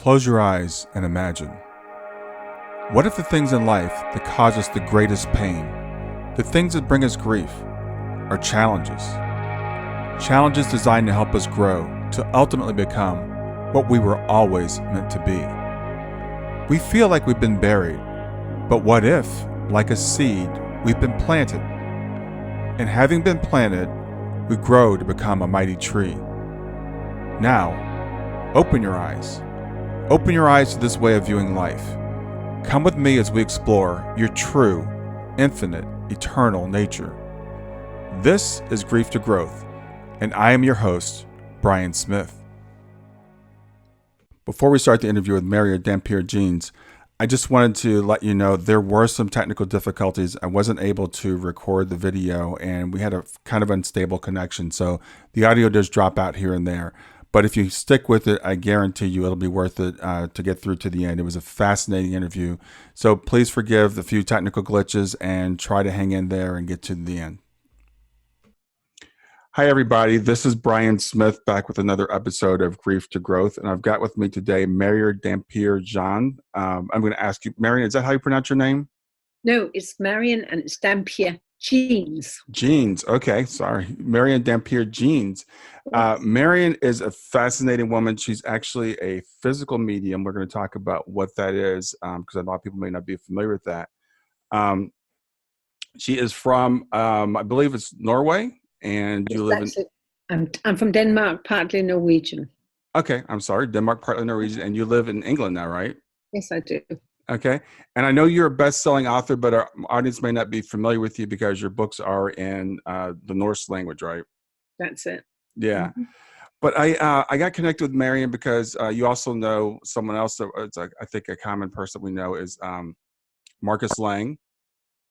Close your eyes and imagine. What if the things in life that cause us the greatest pain, the things that bring us grief, are challenges? Challenges designed to help us grow, to ultimately become what we were always meant to be. We feel like we've been buried, but what if, like a seed, we've been planted? And having been planted, we grow to become a mighty tree. Now, open your eyes. Open your eyes to this way of viewing life. Come with me as we explore your true, infinite, eternal nature. This is Grief to Growth, and I am your host, Brian Smith. Before we start the interview with Marion Dampier-Jeans, I just wanted to let you know there were some technical difficulties. I wasn't able to record the video, and we had a kind of unstable connection, so the audio does drop out here and there. But if you stick with it, I guarantee you it'll be worth it to get through to the end. It was a fascinating interview. So please forgive the few technical glitches and try to hang in there and get to the end. Hi, everybody. This is Brian Smith back with another episode of Grief to Growth. And I've got with me today Marion Dampier-Jeans. I'm going to ask you, Marion, is that how you pronounce your name? No, it's Marion and it's Dampier-Jeans. Jeans. Okay. Sorry. Marion Dampier-Jeans. Marion is a fascinating woman. She's actually a physical medium. We're going to talk about what that is because a lot of people may not be familiar with that. She is from, I believe it's Norway, and you live in... I'm from Denmark, partly Norwegian. Okay. I'm sorry. Denmark, partly Norwegian. And you live in England now, right? Yes, I do. Okay. And I know you're a best-selling author, but our audience may not be familiar with you because your books are in the Norse language, right? That's it. Yeah. Mm-hmm. But I got connected with Marion because you also know someone else that I think a common person we know is Marcus Lang.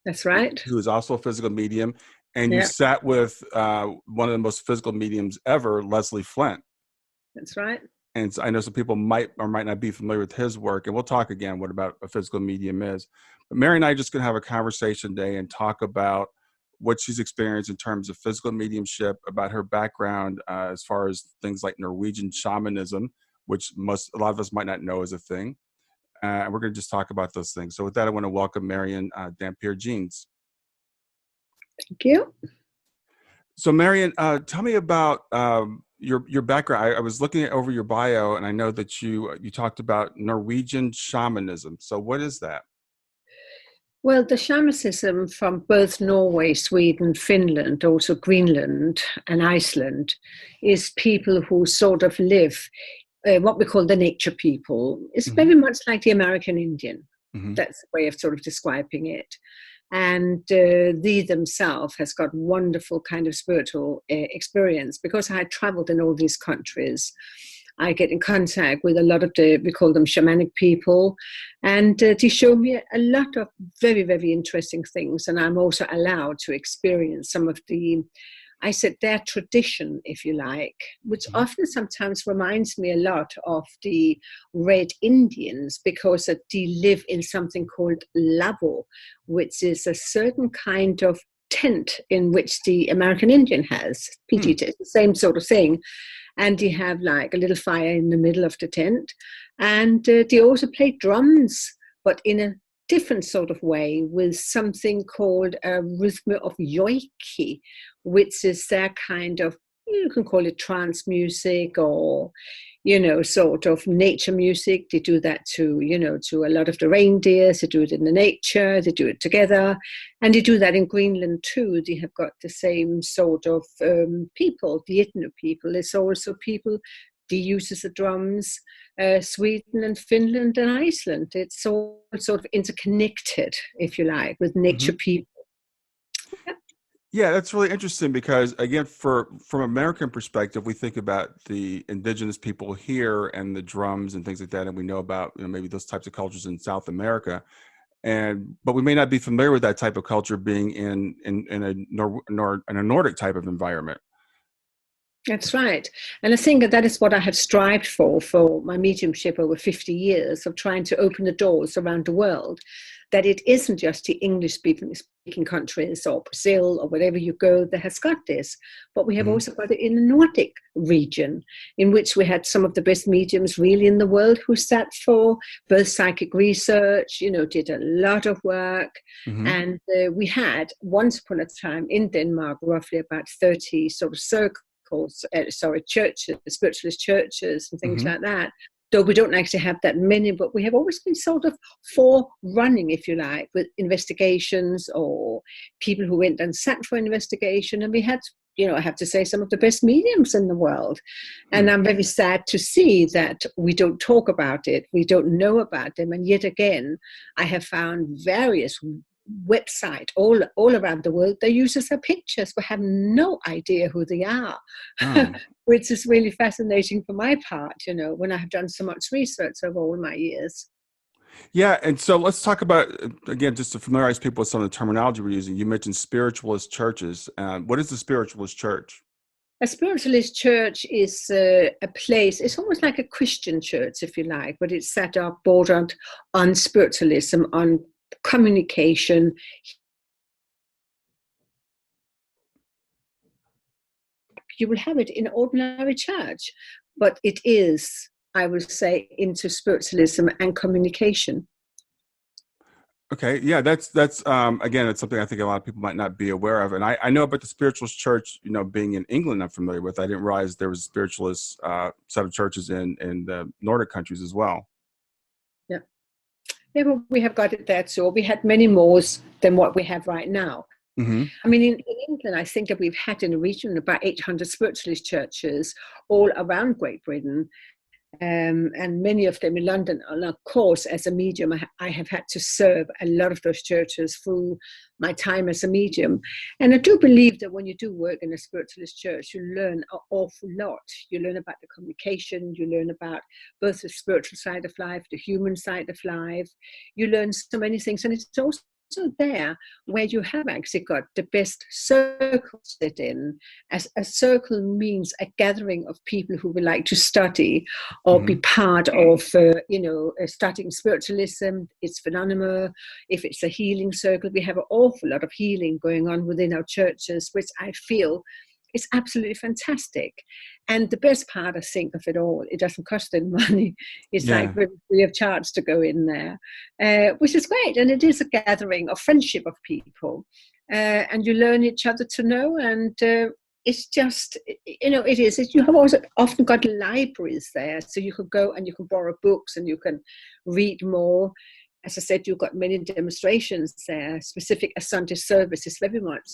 That's right. Who is also a physical medium. And you sat with one of the most physical mediums ever, Leslie Flint. That's right. And so I know some people might or might not be familiar with his work. And we'll talk again what about a physical medium is. But Mary and I are just going to have a conversation today and talk about what she's experienced in terms of physical mediumship, about her background as far as things like Norwegian shamanism, which a lot of us might not know is a thing. And we're going to just talk about those things. So with that, I want to welcome Marion Dampier-Jeans. Thank you. So Marion, tell me about your background. I was looking over your bio, and I know that you talked about Norwegian shamanism. So what is that? Well, the shamanism from both Norway, Sweden, Finland, also Greenland and Iceland is people who sort of live what we call the nature people. It's very much like the American Indian. Mm-hmm. That's the way of sort of describing it. And they themselves has got wonderful kind of spiritual experience. Because I traveled in all these countries, I get in contact with a lot of we call them shamanic people, and they show me a lot of very, very interesting things. And I'm also allowed to experience some of their tradition, if you like, which often sometimes reminds me a lot of the Red Indians, because they live in something called lavo, which is a certain kind of tent in which the American Indian has. PT, it's the same sort of thing. And they have like a little fire in the middle of the tent. And they also play drums, but in a different sort of way, with something called a rhythm of yoiki, which is their kind of, you can call it trance music or, sort of nature music. They do that to a lot of the reindeers. They do it in the nature. They do it together. And they do that in Greenland too. They have got the same sort of people. The Ethno people is also people. They use the drums. Sweden and Finland and Iceland. It's all sort of interconnected, if you like, with nature people. Yeah, that's really interesting because, again, from American perspective, we think about the indigenous people here and the drums and things like that, and we know about maybe those types of cultures in South America, but we may not be familiar with that type of culture being in a Nordic type of environment. That's right. And I think that is what I have strived for my mediumship over 50 years of trying to open the doors around the world, that it isn't just the English speaking countries or Brazil or wherever you go that has got this, but we have Hmm. also got it in the Nordic region, in which we had some of the best mediums really in the world who sat for both psychic research, did a lot of work. Hmm. And we had once upon a time in Denmark roughly about 30 sort of circles, churches, spiritualist churches and things Hmm. like that. Though we don't actually have that many, but we have always been sort of forerunning, if you like, with investigations or people who went and sat for investigation. And we had, I have to say, some of the best mediums in the world. And I'm very sad to see that we don't talk about it. We don't know about them. And yet again, I have found various website all around the world. They use us as pictures. We have no idea who they are, Oh. which is really fascinating for my part, when I have done so much research over all my years. Yeah, and so let's talk about, again, just to familiarize people with some of the terminology we're using. You mentioned spiritualist churches. What is the spiritualist church? A spiritualist church is a place, it's almost like a Christian church, if you like, but it's set up bordered on spiritualism, on communication. You will have it in ordinary church, but it is, I will say, into spiritualism and communication. Okay, yeah, that's again, it's something I think a lot of people might not be aware of, and I know about the spiritualist church, being in England, I'm familiar with. I didn't realize there was a spiritualist set of churches in the Nordic countries as well. Yeah. Yeah, well, we have got it there too. We had many more than what we have right now. Hmm. I mean, in England, I think that we've had in the region about 800 spiritualist churches all around Great Britain, and many of them in London. And of course, as a medium, I have had to serve a lot of those churches through my time as a medium. And I do believe that when you do work in a spiritualist church, you learn an awful lot. You learn about the communication, you learn about both the spiritual side of life, the human side of life. You learn so many things. And it's also there where you have actually got the best circles set in, as a circle means a gathering of people who would like to study or be Hmm. part of studying spiritualism, its phenomena. If it's a healing circle, we have an awful lot of healing going on within our churches, which I feel is absolutely fantastic. And the best part, I think, of it all, it doesn't cost any money. It's like Yeah. free of charge to go in there, which is great. And it is a gathering of friendship of people. And you learn each other to know. And it's just, it is. You have also often got libraries there. So you can go and you can borrow books and you can read more. As I said, you've got many demonstrations there. Specific a Sunday service is very much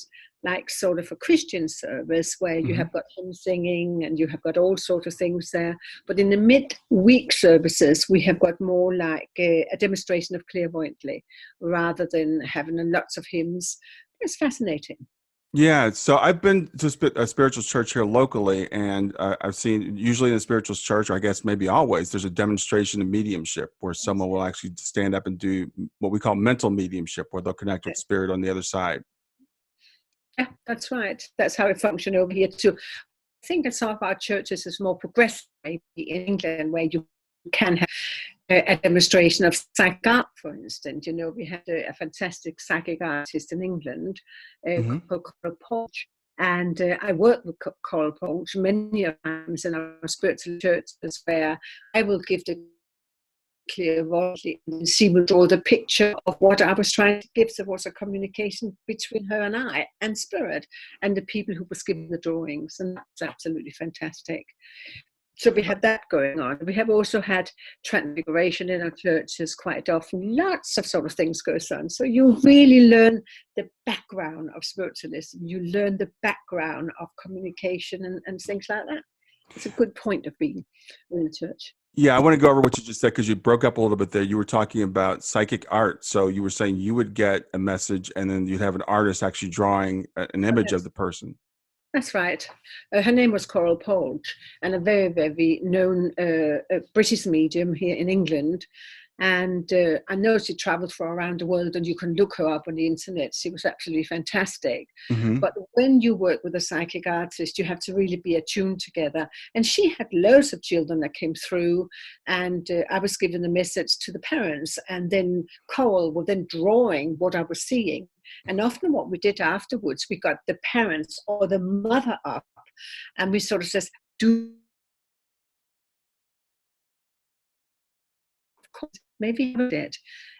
like sort of a Christian service where you Hmm. have got hymn singing and you have got all sorts of things there. But in the mid-week services, we have got more like a demonstration of clairvoyantly rather than having lots of hymns. It's fascinating. Yeah, so I've been to a spiritual church here locally, and I've seen usually in a spiritual church, or I guess maybe always, there's a demonstration of mediumship where someone will actually stand up and do what we call mental mediumship, where they'll connect with spirit on the other side. Yeah, that's right. That's how it functions over here too. I think that some of our churches is more progressive, maybe in England, where you can have a demonstration of psychic art, for instance. We had a fantastic psychic artist in England Hmm. called Coral Porch. And I worked with Coral Porch many times in our spiritual churches where I will give the clairvoyantly, and she will draw the picture of what I was trying to give. There was a communication between her and I and spirit and the people who was giving the drawings, and that's absolutely fantastic. So we had that going on. We have also had transfiguration in our churches quite often. Lots of sort of things goes on. So you really learn the background of spiritualism. You learn the background of communication and things like that. It's a good point of being in the church. Yeah, I want to go over what you just said because you broke up a little bit there. You were talking about psychic art. So you were saying you would get a message and then you'd have an artist actually drawing an Oh, image of yes. the person. That's right. Her name was Coral Polge, and a very, very known British medium here in England. And I know she traveled for around the world, and you can look her up on the internet. She was absolutely fantastic. Mm-hmm. But when you work with a psychic artist, you have to really be attuned together. And she had loads of children that came through, and I was giving the message to the parents, and then Coral was then drawing what I was seeing. And often what we did afterwards, we got the parents or the mother up, and we sort of says, do maybe did.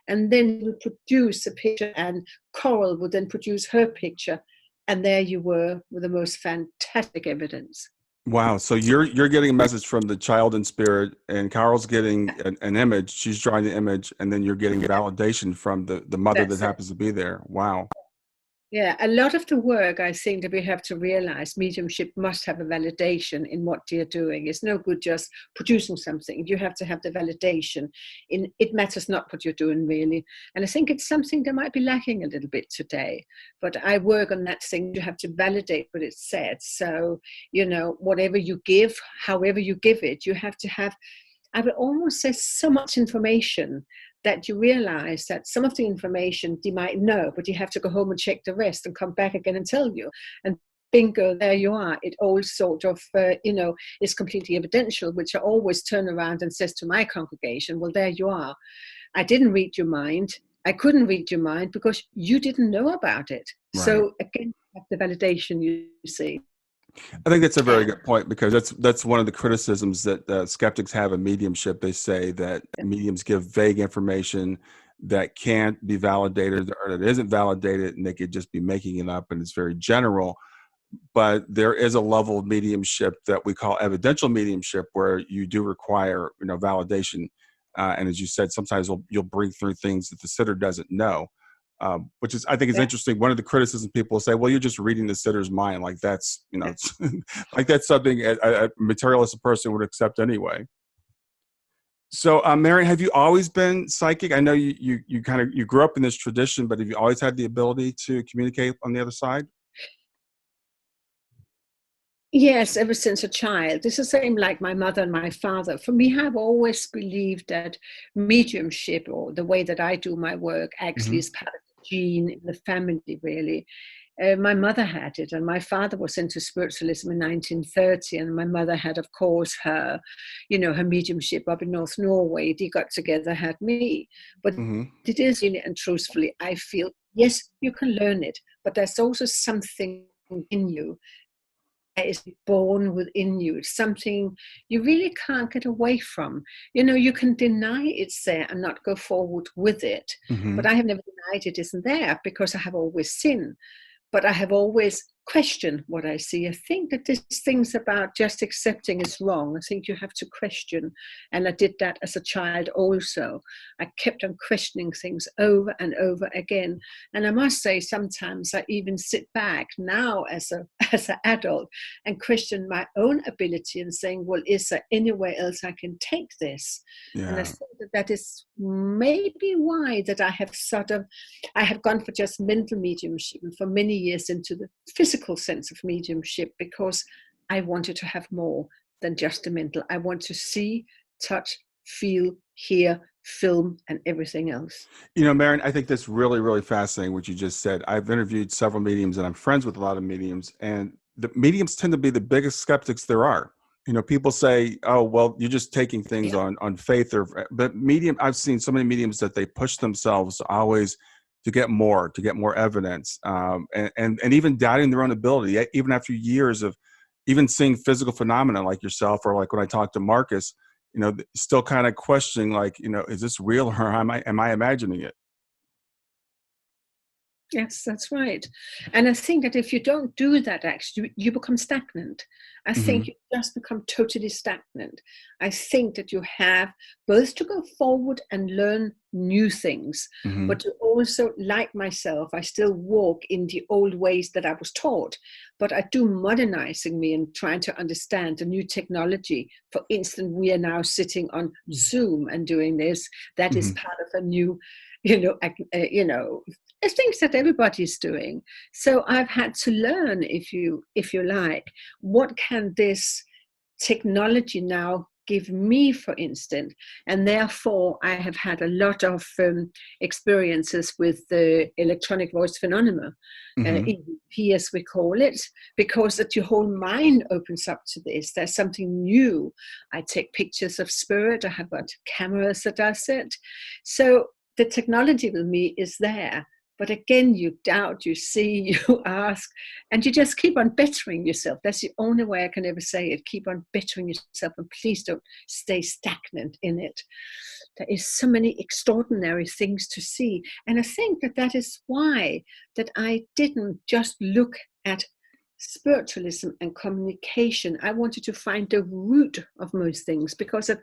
And then we produce a picture, and Coral would then produce her picture. And there you were with the most fantastic evidence. Wow. So you're getting a message from the child in spirit, and Carol's getting an image. She's drawing the image, and then you're getting validation from the mother that happens to be there. Wow. Yeah, a lot of the work, I think, that we have to realize, mediumship must have a validation in what you're doing. It's no good just producing something. You have to have the validation. It matters not what you're doing, really. And I think it's something that might be lacking a little bit today. But I work on that thing. You have to validate what it said. So, whatever you give, however you give it, you have to have, I would almost say, so much information that you realize that some of the information you might know, but you have to go home and check the rest and come back again and tell you. And bingo, there you are. It all sort of, is completely evidential, which I always turn around and says to my congregation, well, there you are. I didn't read your mind. I couldn't read your mind because you didn't know about it. Right. So again, the validation, you see. I think that's a very good point, because that's one of the criticisms that skeptics have of mediumship. They say that mediums give vague information that can't be validated, or that isn't validated, and they could just be making it up, and it's very general. But there is a level of mediumship that we call evidential mediumship, where you do require validation. And as you said, sometimes you'll bring through things that the sitter doesn't know. Which is, I think, is interesting. One of the criticisms people will say, well, you're just reading the sitter's mind. Like that's, like that's something a materialist person would accept anyway. So, Marion, have you always been psychic? I know you grew up in this tradition, but have you always had the ability to communicate on the other side? Yes, ever since a child. This is the same like my mother and my father. For me, I've always believed that mediumship, or the way that I do my work, actually is part of the gene in the family, really. My mother had it, and my father was into spiritualism in 1930, and my mother had, of course, her mediumship up in North Norway. They got together, had me. But it is really, and truthfully, I feel, yes, you can learn it, but there's also something in you is born within you. It's something you really can't get away from. You can deny it's there and not go forward with it. But I have never denied it isn't there, because I have always seen. But I have always questioned what I see. I think that these things about just accepting is wrong. I think you have to question. And I did that as a child also. I kept on questioning things over and over again. And I must say, sometimes I even sit back now as an adult and question my own ability and saying, well, is there anywhere else I can take this? Yeah. And I think that is maybe why that I have gone for just mental mediumship, and for many years into the physical sense of mediumship, because I wanted to have more than just the mental. I want to see, touch, feel, hear, film, and everything else. Marion, I think that's really, really fascinating what you just said. I've interviewed several mediums, and I'm friends with a lot of mediums, and the mediums tend to be the biggest skeptics there are. People say, oh, well, you're just taking things on faith, but I've seen so many mediums that they push themselves always to get more evidence, and even doubting their own ability, even after years of even seeing physical phenomena like yourself, or like when I talked to Marcus, still kind of questioning, like, is this real, or am I imagining it? Yes, that's right. And I think that if you don't do that, actually, you become stagnant. I think you just become totally stagnant. I think that you have both to go forward and learn new things, but to also, like myself, I still walk in the old ways that I was taught, but I do modernizing me and trying to understand the new technology. For instance, we are now sitting on Zoom and doing this. That is part of a new, there's things that everybody's doing. So I've had to learn, if you like, what can this technology now give me, for instance. And therefore, I have had a lot of experiences with the electronic voice phenomena, EVP as we call it, because that your whole mind opens up to this. There's something new. I take pictures of spirit. I have got cameras that does it. So the technology with me is there. But again, you doubt, you see, you ask, and you just keep on bettering yourself. That's the only way I can ever say it. Keep on bettering yourself, and please don't stay stagnant in it. There is so many extraordinary things to see. And I think that that is why that I didn't just look at spiritualism and communication. I wanted to find the root of most things, because of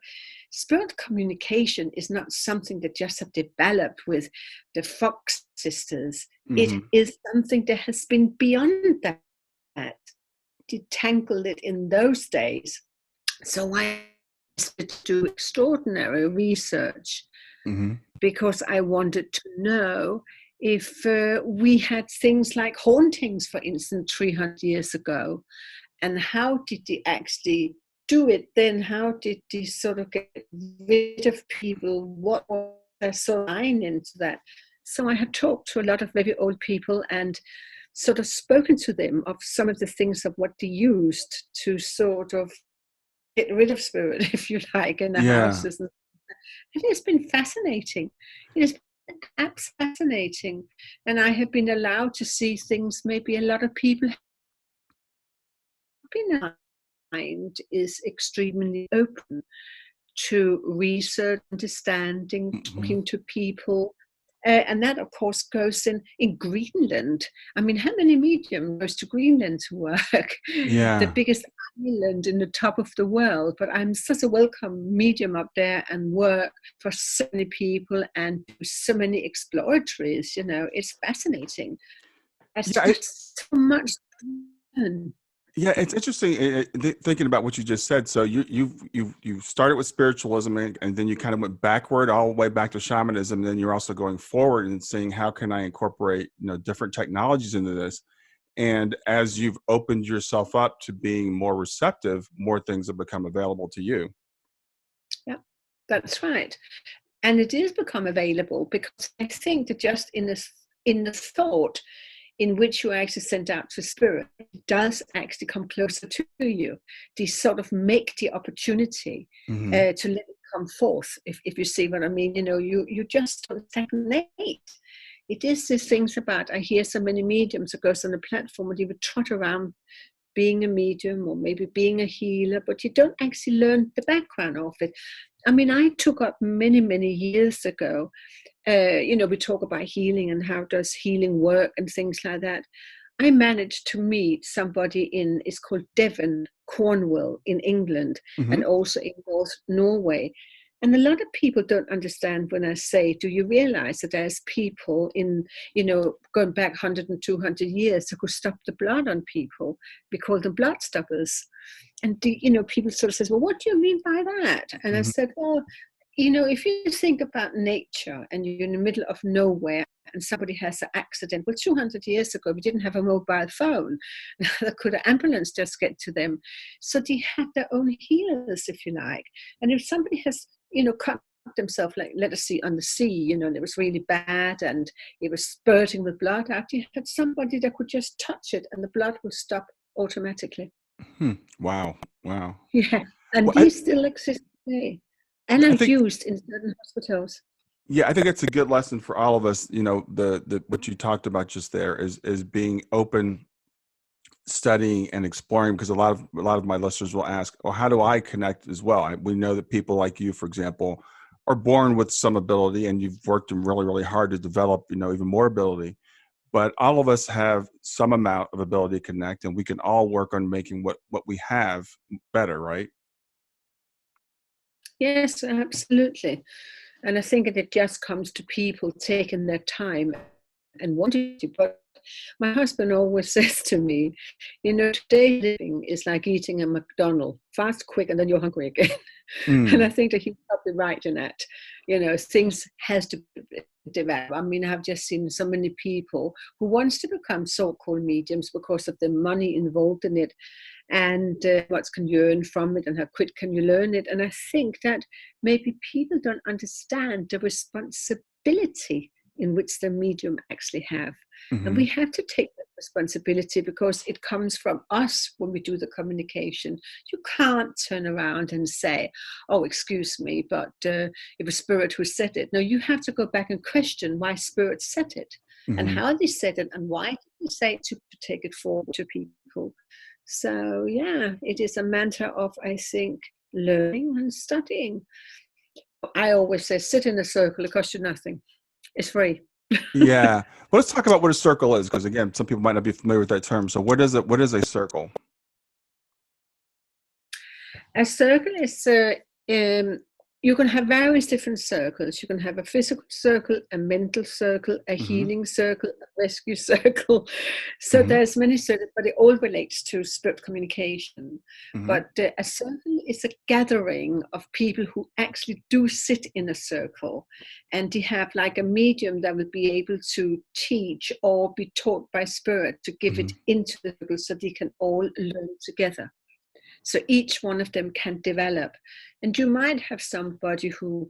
spirit communication is not something that just have developed with the Fox sisters. It is something that has been beyond that, detangled it in those days. So I started to do extraordinary research because I wanted to know if we had things like hauntings, for instance, 300 years ago, and how did they actually do it then? How did they sort of get rid of people? What was their sign into that? So I had talked to a lot of very old people and sort of spoken to them of some of the things of what they used to sort of get rid of spirit, if you like, in the houses. And it has been fascinating. It has been absolutely fascinating. And I have been allowed to see things maybe a lot of people have been. Mind is extremely open to research, understanding, talking to people. And that, of course, goes in Greenland. I mean, how many mediums goes to Greenland to work? The biggest island in the top of the world. But I'm such a welcome medium up there and work for so many people and do so many exploratories. You know, it's fascinating. There's just so much to learn. Yeah, it's interesting thinking about what you just said. So you started with spiritualism, and then you kind of went backward all the way back to shamanism. And then you're also going forward and saying, how can I incorporate different technologies into this? And as you've opened yourself up to being more receptive, more things have become available to you. Yeah, that's right. And it is become available because I think that just in the thought in which you are actually sent out to spirit, it does actually come closer to you. They sort of make the opportunity to let it come forth, if you see what I mean. You just don't stagnate. It is these things about, I hear so many mediums that goes on the platform and you would trot around being a medium or maybe being a healer, but you don't actually learn the background of it. I mean, I took up many, many years ago, we talk about healing and how does healing work and things like that. I managed to meet somebody it's called Devon, Cornwall in England, and also in North Norway. And a lot of people don't understand when I say, do you realize that there's people going back 100 and 200 years that could stop the blood on people? We call them blood stoppers. And, people sort of says, well, what do you mean by that? And I said, well, if you think about nature and you're in the middle of nowhere and somebody has an accident, well, 200 years ago, we didn't have a mobile phone. Could an ambulance just get to them? So they had their own healers, if you like. And if somebody has, cut themselves, like, let us see, on the sea, and it was really bad and it was spurting with blood out, you had somebody that could just touch it and the blood would stop automatically. Wow. Yeah. And these still exist today. And are used in certain hospitals. Yeah, I think it's a good lesson for all of us. The what you talked about just there is being open, studying and exploring, because a lot of my listeners will ask, well, how do I connect as well? We know that people like you, for example, are born with some ability, and you've worked really, really hard to develop, even more ability. But all of us have some amount of ability to connect, and we can all work on making what we have better, right? Yes, absolutely. And I think that it just comes to people taking their time and wanting to. But my husband always says to me, today living is like eating a McDonald's, fast, quick, and then you're hungry again. And I think that he's probably right in that. Things has to be develop. I mean, I've just seen so many people who wants to become so-called mediums because of the money involved in it, and what can you earn from it, and how quick can you learn it. And I think that maybe people don't understand the responsibility in which the medium actually have. And we have to take that responsibility, because it comes from us when we do the communication. You can't turn around and say, oh, excuse me, but it was spirit who said it. No, you have to go back and question why spirit said it, and how they said it, and why did they say it, to take it forward to people. So yeah, it is a matter of, I think, learning and studying. I always say, sit in a circle, it costs you nothing. It's free. Yeah. Well, let's talk about what a circle is, because again, some people might not be familiar with that term. So what is it? What is a circle? A circle is, you can have various different circles. You can have a physical circle, a mental circle, a healing circle, a rescue circle. So there's many circles, but it all relates to spirit communication. But a circle is a gathering of people who actually do sit in a circle, and they have like a medium that would be able to teach or be taught by spirit to give it into the circle, so they can all learn together. So each one of them can develop. And you might have somebody who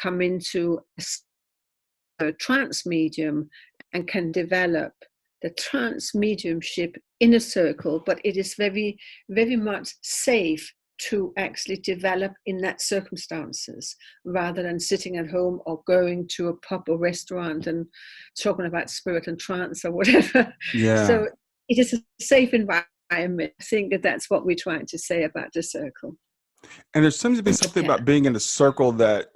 come into a trance medium and can develop the trance mediumship in a circle, but it is very, very much safe to actually develop in that circumstances, rather than sitting at home or going to a pub or restaurant and talking about spirit and trance or whatever. Yeah. So it is a safe environment. I think that that's what we're trying to say about the circle. And there seems to be something about being in a circle that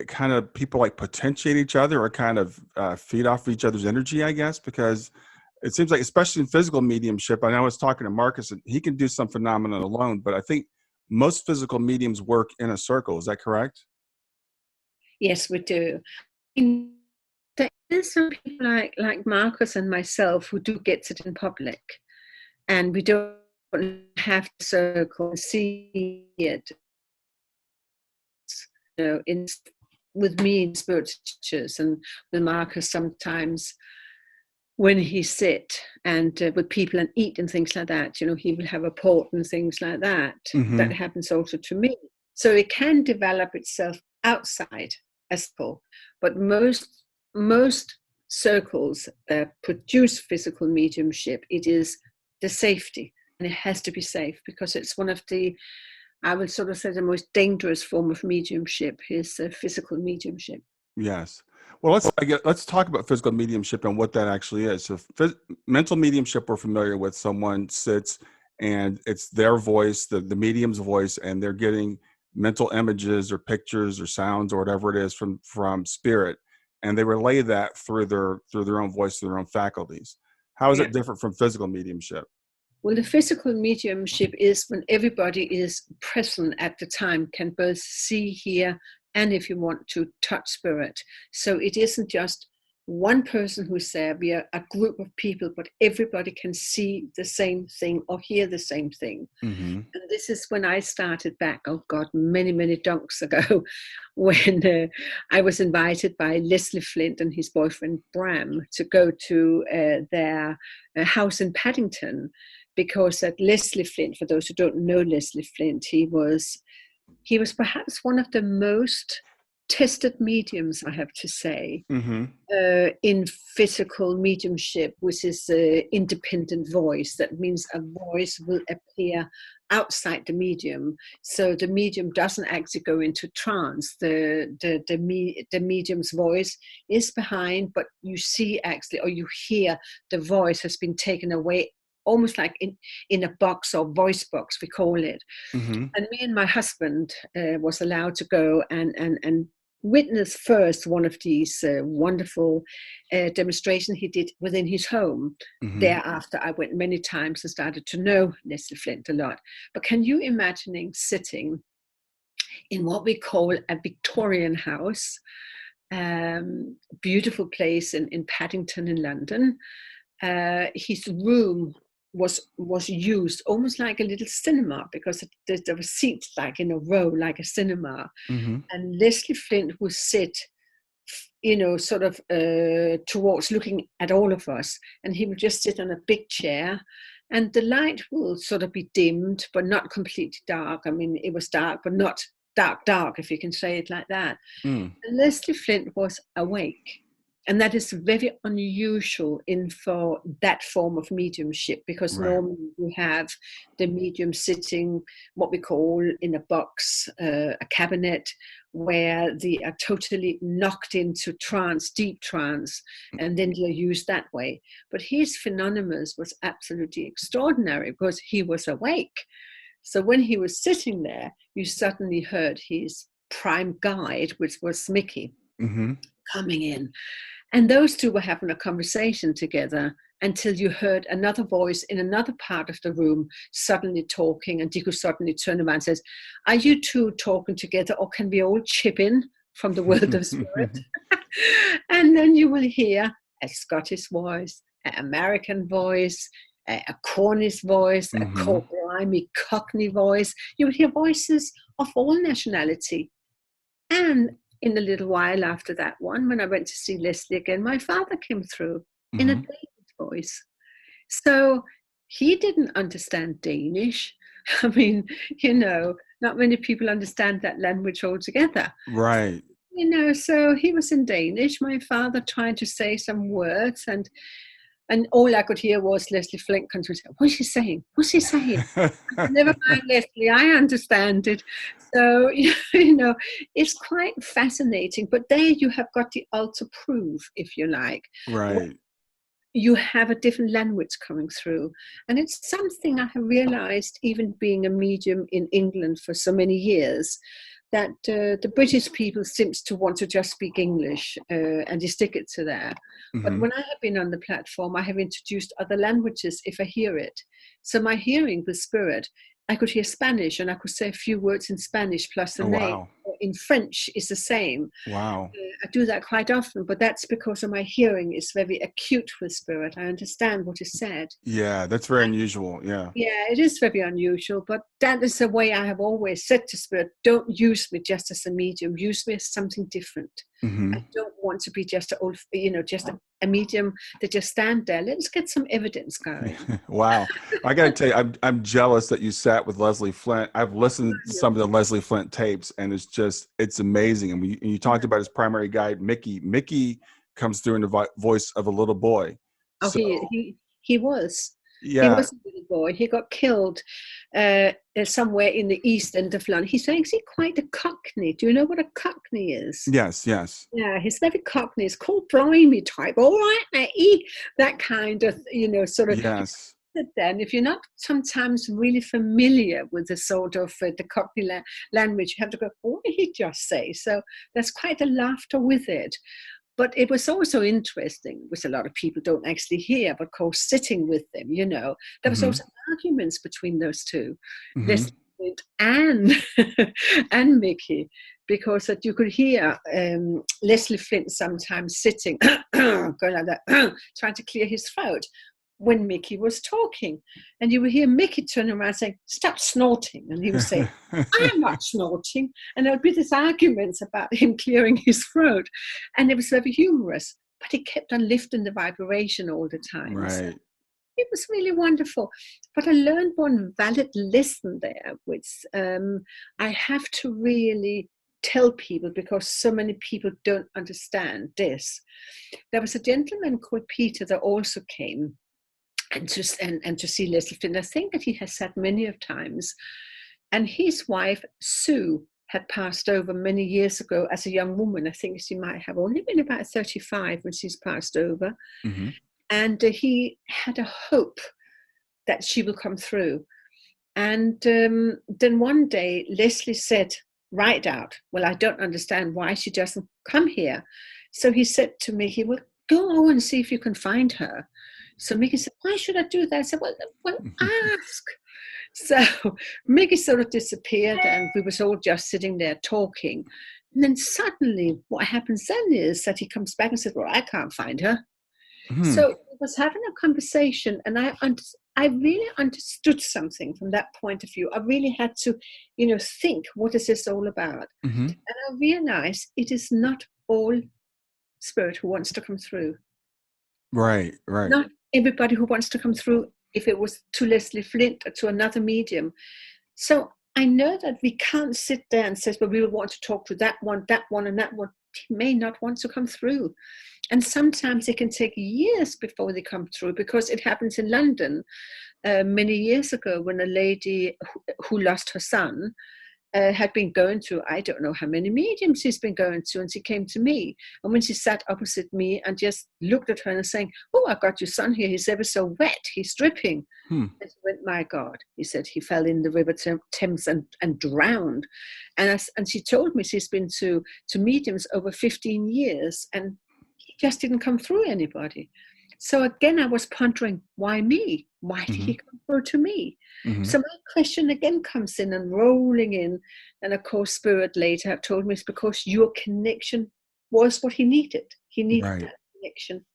kind of people like potentiate each other, or kind of feed off each other's energy, I guess, because it seems like, especially in physical mediumship, I know I was talking to Marcus, and he can do some phenomenon alone, but I think most physical mediums work in a circle. Is that correct? Yes, we do. There's some people like Marcus and myself who do get it in public, and we don't have to circle and see it. You know, with me in spirit teachers, and with Marcus sometimes when he sit and with people and eat and things like that, you know, he will have a port and things like that. That happens also to me. So it can develop itself outside a circle, but most circles that produce physical mediumship, it is the safety, and it has to be safe, because it's one of the, I would sort of say, the most dangerous form of mediumship is physical mediumship. Yes. Well, let's talk about physical mediumship and what that actually is. So mental mediumship, we're familiar with. Someone sits and it's their voice, the medium's voice, and they're getting mental images or pictures or sounds or whatever it is from spirit, and they relay that through their own voice, through their own faculties. How is it different from physical mediumship? Well, the physical mediumship is when everybody is present at the time, can both see, hear, and if you want to, touch spirit. So it isn't just one person who's there. We are a group of people, but everybody can see the same thing or hear the same thing. And this is when I started back, oh God, many, many donks ago, when I was invited by Leslie Flint and his boyfriend Bram to go to their house in Paddington, because at Leslie Flint, for those who don't know Leslie Flint, he was perhaps one of the most tested mediums, I have to say, in physical mediumship, which is independent voice. That means a voice will appear outside the medium, so the medium doesn't actually go into trance. The medium's voice is behind, but you see actually, or you hear, the voice has been taken away, almost like in a box, or voice box, we call it. And me and my husband was allowed to go and witness first one of these wonderful demonstrations he did within his home. Thereafter, I went many times and started to know Leslie Flint a lot. But can you imagine sitting in what we call a Victorian house, beautiful place in Paddington in London. His room was used almost like a little cinema, because there were seats like in a row, like a cinema. And Leslie Flint would sit sort of towards looking at all of us. And he would just sit on a big chair, and the light will sort of be dimmed, but not completely dark. I mean, it was dark, but not dark, if you can say it like that. Mm. And Leslie Flint was awake. And that is very unusual for that form of mediumship, because Right. normally we have the medium sitting what we call in a box, a cabinet, where they are totally knocked into trance, deep trance, and then they're used that way. But his phenomenon was absolutely extraordinary because he was awake. So when he was sitting there, you suddenly heard his prime guide, which was Mickey, Mm-hmm. coming in. And those two were having a conversation together until you heard another voice in another part of the room suddenly talking, and you could suddenly turn around and says, "Are you two talking together, or can we all chip in from the world of spirit?" And then you will hear a Scottish voice, an American voice, a Cornish voice, a Mm-hmm. blimey Cockney voice. You will hear voices of all nationality. And in a little while after that one, when I went to see Leslie again, my father came through in a Mm-hmm. Danish voice. So he didn't understand Danish. I mean, not many people understand that language altogether. Right. So he was in Danish, my father trying to say some words, and all I could hear was Leslie Flint continue to say, "What's he saying? What's he saying?" Never mind, Leslie, I understand it. So, it's quite fascinating. But there you have got the ultra proof, if you like. Right. You have a different language coming through. And it's something I have realized, even being a medium in England for so many years, that the British people seems to want to just speak English, and they stick it to that. But Mm-hmm. when I have been on the platform, I have introduced other languages if I hear it. So my hearing with spirit, I could hear Spanish, and I could say a few words in Spanish plus the Oh, name. wow. Or in French is the same. Wow. I do that quite often, but that's because of my hearing is very acute with spirit. I understand what is said. Yeah, that's very unusual. Yeah. Yeah, it is very unusual, but that is the way I have always said to spirit, don't use me just as a medium, use me as something different. Mm-hmm. I don't want to be just a medium that just stand there. Let's get some evidence going. Wow. I got to tell you, I'm jealous that you sat with Leslie Flint. I've listened to some of the Leslie Flint tapes, and it's amazing. And you talked about his primary guide, Mickey. Mickey comes through in the voice of a little boy. Oh, So, he was. He yeah. was a little boy. He got killed somewhere in the east end of London. He's actually quite a Cockney. Do you know what a Cockney is? Yes, yes. Yeah, he's very Cockney. It's called blimey type. All right, matey. That kind of, sort of. Yes. Then, if you're not sometimes really familiar with the sort of the Cockney language, you have to go, what did he just say? So there's quite a laughter with it. But it was also interesting, which a lot of people don't actually hear, but of course, sitting with them, there was Mm-hmm. also arguments between those two, Mm-hmm. Leslie Flint and and Mickey, because that you could hear Leslie Flint sometimes sitting, going like that, trying to clear his throat when Mickey was talking. And you would hear Mickey turn around saying, "Stop snorting." And he would say, "I'm not snorting." And there would be this arguments about him clearing his throat. And it was very humorous, but he kept on lifting the vibration all the time. So Right. it was really wonderful. But I learned one valid lesson there, which I have to really tell people because so many people don't understand this. There was a gentleman called Peter that also came and to see Leslie Flint. I think that he has said many of times. And his wife, Sue, had passed over many years ago as a young woman. I think she might have only been about 35 when she's passed over. Mm-hmm. And he had a hope that she will come through. And then one day, Leslie said, right out, "Well, I don't understand why she doesn't come here." So he said to me, "Well, go and see if you can find her." So Mickey said, "Why should I do that?" I said, well, ask. So Mickey sort of disappeared, and we was all just sitting there talking. And then suddenly what happens then is that he comes back and says, "Well, I can't find her." Mm-hmm. So we was having a conversation, and I really understood something from that point of view. I really had to, think, what is this all about? Mm-hmm. And I realized it is not all spirit who wants to come through. Right, right. Not everybody who wants to come through, if it was to Leslie Flint or to another medium. So I know that we can't sit there and say, well, we will want to talk to that one, and that one. He may not want to come through. And sometimes it can take years before they come through, because it happens in London many years ago when a lady who lost her son had been going to, I don't know how many mediums she's been going to, and she came to me. And when she sat opposite me and just looked at her and saying, oh, I got your son here, he's ever so wet, he's dripping. And she went, my God, he said, he fell in the River Thames and drowned. And she told me she's been to mediums over 15 years, and he just didn't come through anybody. So again, I was pondering, why me? Why did he come through to me? So my question again comes in and rolling in. And of course, Spirit later have told me it's because your connection was what he needed. He needed that connection.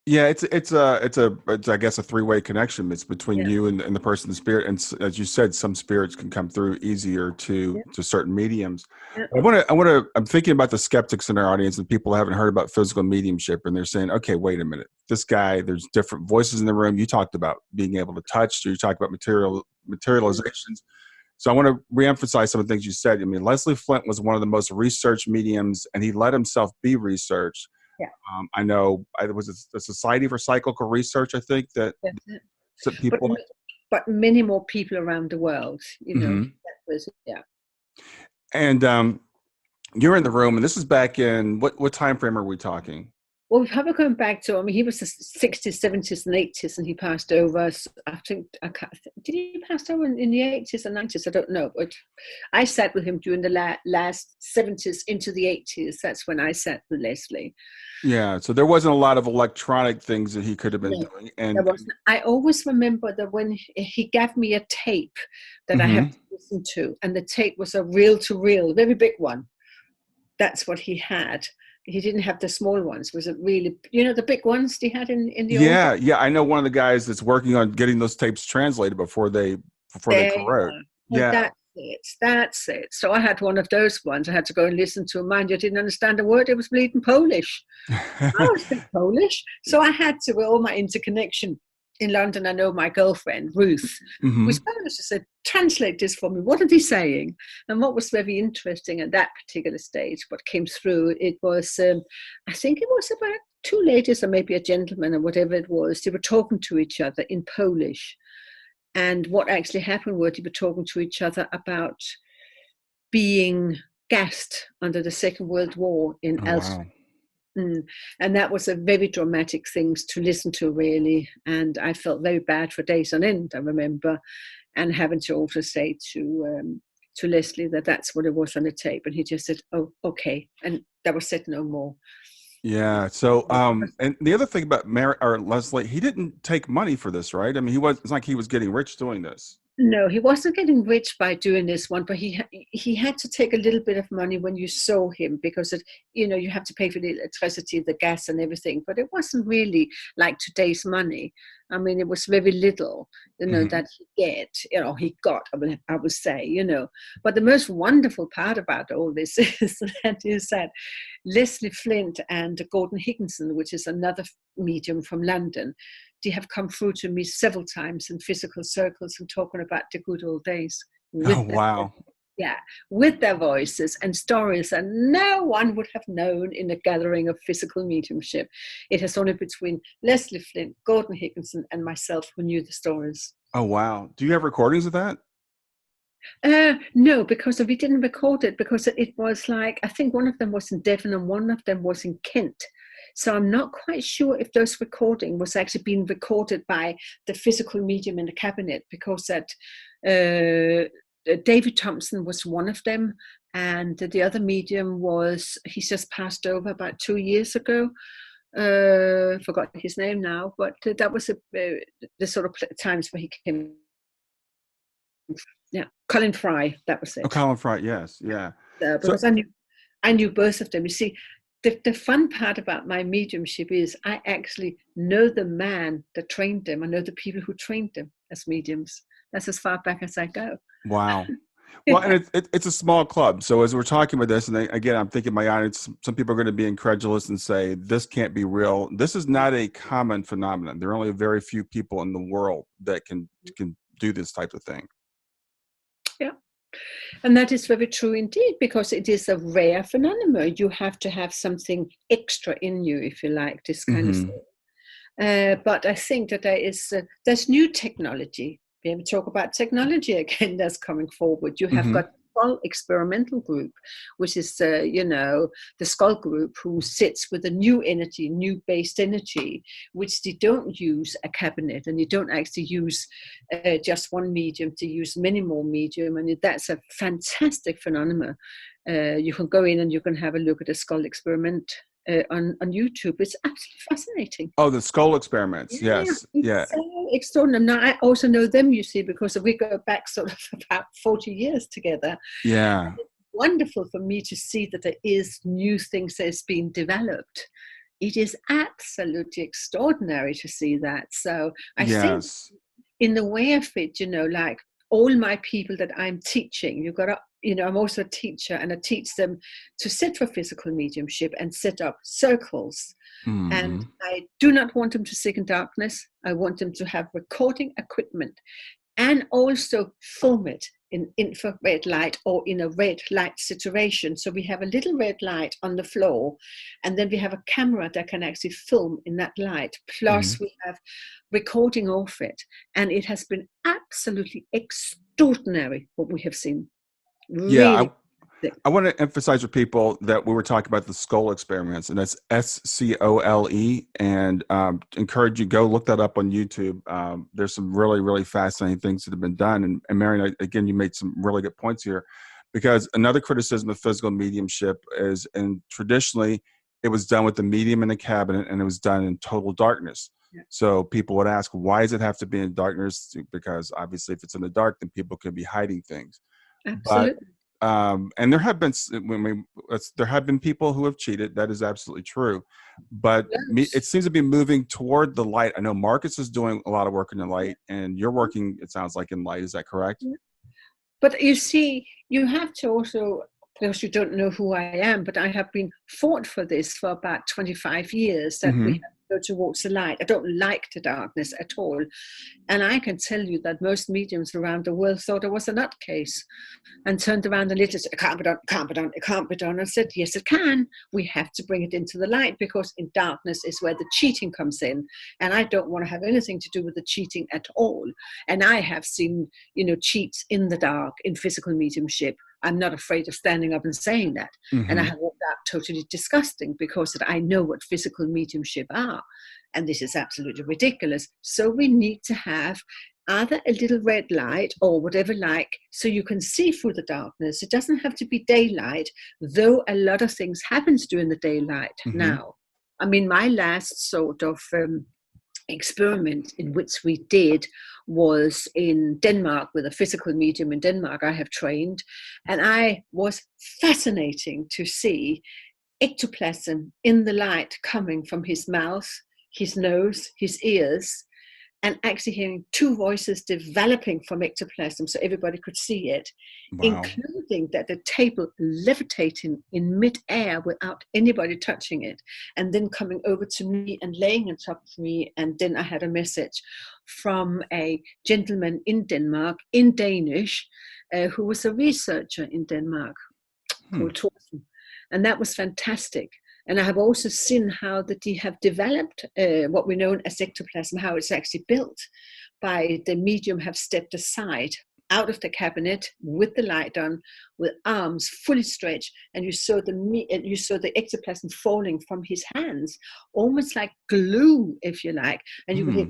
Yeah, it's I guess a three-way connection. It's between you and the person, the spirit. And as you said, some spirits can come through easier to certain mediums. I'm thinking about the skeptics in our audience and people who haven't heard about physical mediumship, and they're saying, okay, wait a minute, this guy, there's different voices in the room. You talked about being able to touch, you talked about materializations. So I want to reemphasize some of the things you said. I mean, Leslie Flint was one of the most researched mediums, and he let himself be researched. Yeah. I know there was a Society for Psychical Research, I think, that people. But many more people around the world, you know. That was, And you're in the room, and this is back in what time frame are we talking? Well, we're probably going back to, I mean, he was the 60s, 70s, and 80s, and he passed over. I think, did he pass over in the 80s and 90s? I don't know. But I sat with him during the last 70s into the 80s. That's when I sat with Leslie. Yeah, so there wasn't a lot of electronic things that he could have been doing. And I always remember that when he gave me a tape that I had to listen to, and the tape was a reel-to-reel, very big one. That's what he had. He didn't have the small ones. Was it really, the big ones he had in the old? Yeah. I know one of the guys that's working on getting those tapes translated before they corrode. Well, that's it. So I had one of those ones. I had to go and listen to him. Mind you, I didn't understand a word. It was bleeding Polish. I don't speak Polish. So I had to, with all my interconnection in London, I know my girlfriend, Ruth, who's Polish. I said, translate this for me. What are they saying? And what was very interesting at that particular stage, what came through, it was, I think it was about two ladies or maybe a gentleman or whatever it was. They were talking to each other in Polish. And what actually happened was they were talking to each other about being gassed under the Second World War in Auschwitz. Wow. And that was a very dramatic thing to listen to, really. And I felt very bad for days on end, I remember, and having to also say to Leslie that that's what it was on the tape. And he just said, oh, okay. And that was said no more. Yeah. So, and the other thing about Leslie, he didn't take money for this, right? I mean, it's like he was getting rich doing this. No, he wasn't getting rich by doing this one, but he had to take a little bit of money when you saw him, because you have to pay for the electricity, the gas, and everything. But it wasn't really like today's money. I mean, it was very little, that he got. I would say, But the most wonderful part about all this is that Leslie Flint and Gordon Higginson, which is another medium from London, they have come through to me several times in physical circles and talking about the good old days. Wow. With their voices and stories that no one would have known in a gathering of physical mediumship. It has only between Leslie Flint, Gordon Higginson, and myself who knew the stories. Oh, wow. Do you have recordings of that? No, because we didn't record it, because it was like, I think one of them was in Devon and one of them was in Kent. So I'm not quite sure if those recording was actually being recorded by the physical medium in the cabinet, because that David Thompson was one of them, and the other medium he's just passed over about 2 years ago. Forgot his name now, but that was the sort of times where he came. Yeah, Colin Fry, that was it. Oh, Colin Fry, yes, yeah. Because I knew both of them. You see, the fun part about my mediumship is I actually know the man that trained them. I know the people who trained them as mediums. That's as far back as I go. Wow. Well, and it's a small club. So as we're talking about this, and again, I'm thinking my audience, some people are going to be incredulous and say, this can't be real. This is not a common phenomenon. There are only very few people in the world that can do this type of thing. Yeah. And that is very true indeed, because it is a rare phenomenon. You have to have something extra in you, if you like, this kind of thing. But I think that there's new technology. We talk about technology again that's coming forward. You have got Skull Experimental Group, which is, the Skull Group, who sits with a new energy, new based energy, which they don't use a cabinet, and you don't actually use just one medium, to use many more medium, and that's a fantastic phenomenon. You can go in and you can have a look at a Skull Experiment on YouTube. It's absolutely fascinating. Oh, the skull experiments. Yeah, Yes. it's so extraordinary. Now, I also know them, you see, because we go back sort of about 40 years together. Yeah. And it's wonderful for me to see that there is new things that's being developed. It is absolutely extraordinary to see that. So I think in the way of it, like all my people that I'm teaching, you've got to, I'm also a teacher, and I teach them to sit for physical mediumship and set up circles. And I do not want them to sit in darkness. I want them to have recording equipment and also film it in infrared light or in a red light situation. So we have a little red light on the floor, and then we have a camera that can actually film in that light. Plus we have recording of it. And it has been absolutely extraordinary what we have seen. Really. I want to emphasize for people that we were talking about the skull experiments, and that's SCOLE, and encourage you, go look that up on YouTube. There's some really, really fascinating things that have been done. And Marion, again, you made some really good points here, because another criticism of physical mediumship is, and traditionally it was done with the medium in the cabinet, and it was done in total darkness. Yeah. So people would ask, why does it have to be in darkness? Because obviously if it's in the dark, then people could be hiding things. Absolutely. But and there have been people who have cheated. That is absolutely true. But it seems to be moving toward the light. I know Marcus is doing a lot of work in the light, and you're working, it sounds like, in light. Is that correct? But you see, you have to also, because you don't know who I am, but I have been fought for this for about 25 years, that we have to go towards the light. I don't like the darkness at all. And I can tell you that most mediums around the world thought I was a nutcase, and turned around and said, it can't be done, it can't be done, it can't be done. I said, yes, it can. We have to bring it into the light, because in darkness is where the cheating comes in. And I don't want to have anything to do with the cheating at all. And I have seen, cheats in the dark in physical mediumship. I'm not afraid of standing up and saying that. And I have walked out totally disgusting, because I know what physical mediumship are. And this is absolutely ridiculous. So we need to have either a little red light or whatever, so you can see through the darkness. It doesn't have to be daylight, though a lot of things happens during the daylight now. I mean, my last sort of experiment in which we did was in Denmark with a physical medium in Denmark I have trained, and I was fascinating to see ectoplasm in the light coming from his mouth, his nose, his ears, and actually hearing two voices developing from ectoplasm, so everybody could see it, including that the table levitating in mid-air without anybody touching it, and then coming over to me and laying on top of me. And then I had a message from a gentleman in Denmark, in Danish, who was a researcher in Denmark, called Thorsten. And that was fantastic. And I have also seen how that they have developed what we know as ectoplasm, how it's actually built by the medium have stepped aside out of the cabinet with the light on, with arms fully stretched, and you saw the ectoplasm falling from his hands, almost like glue, if you like, and you could hear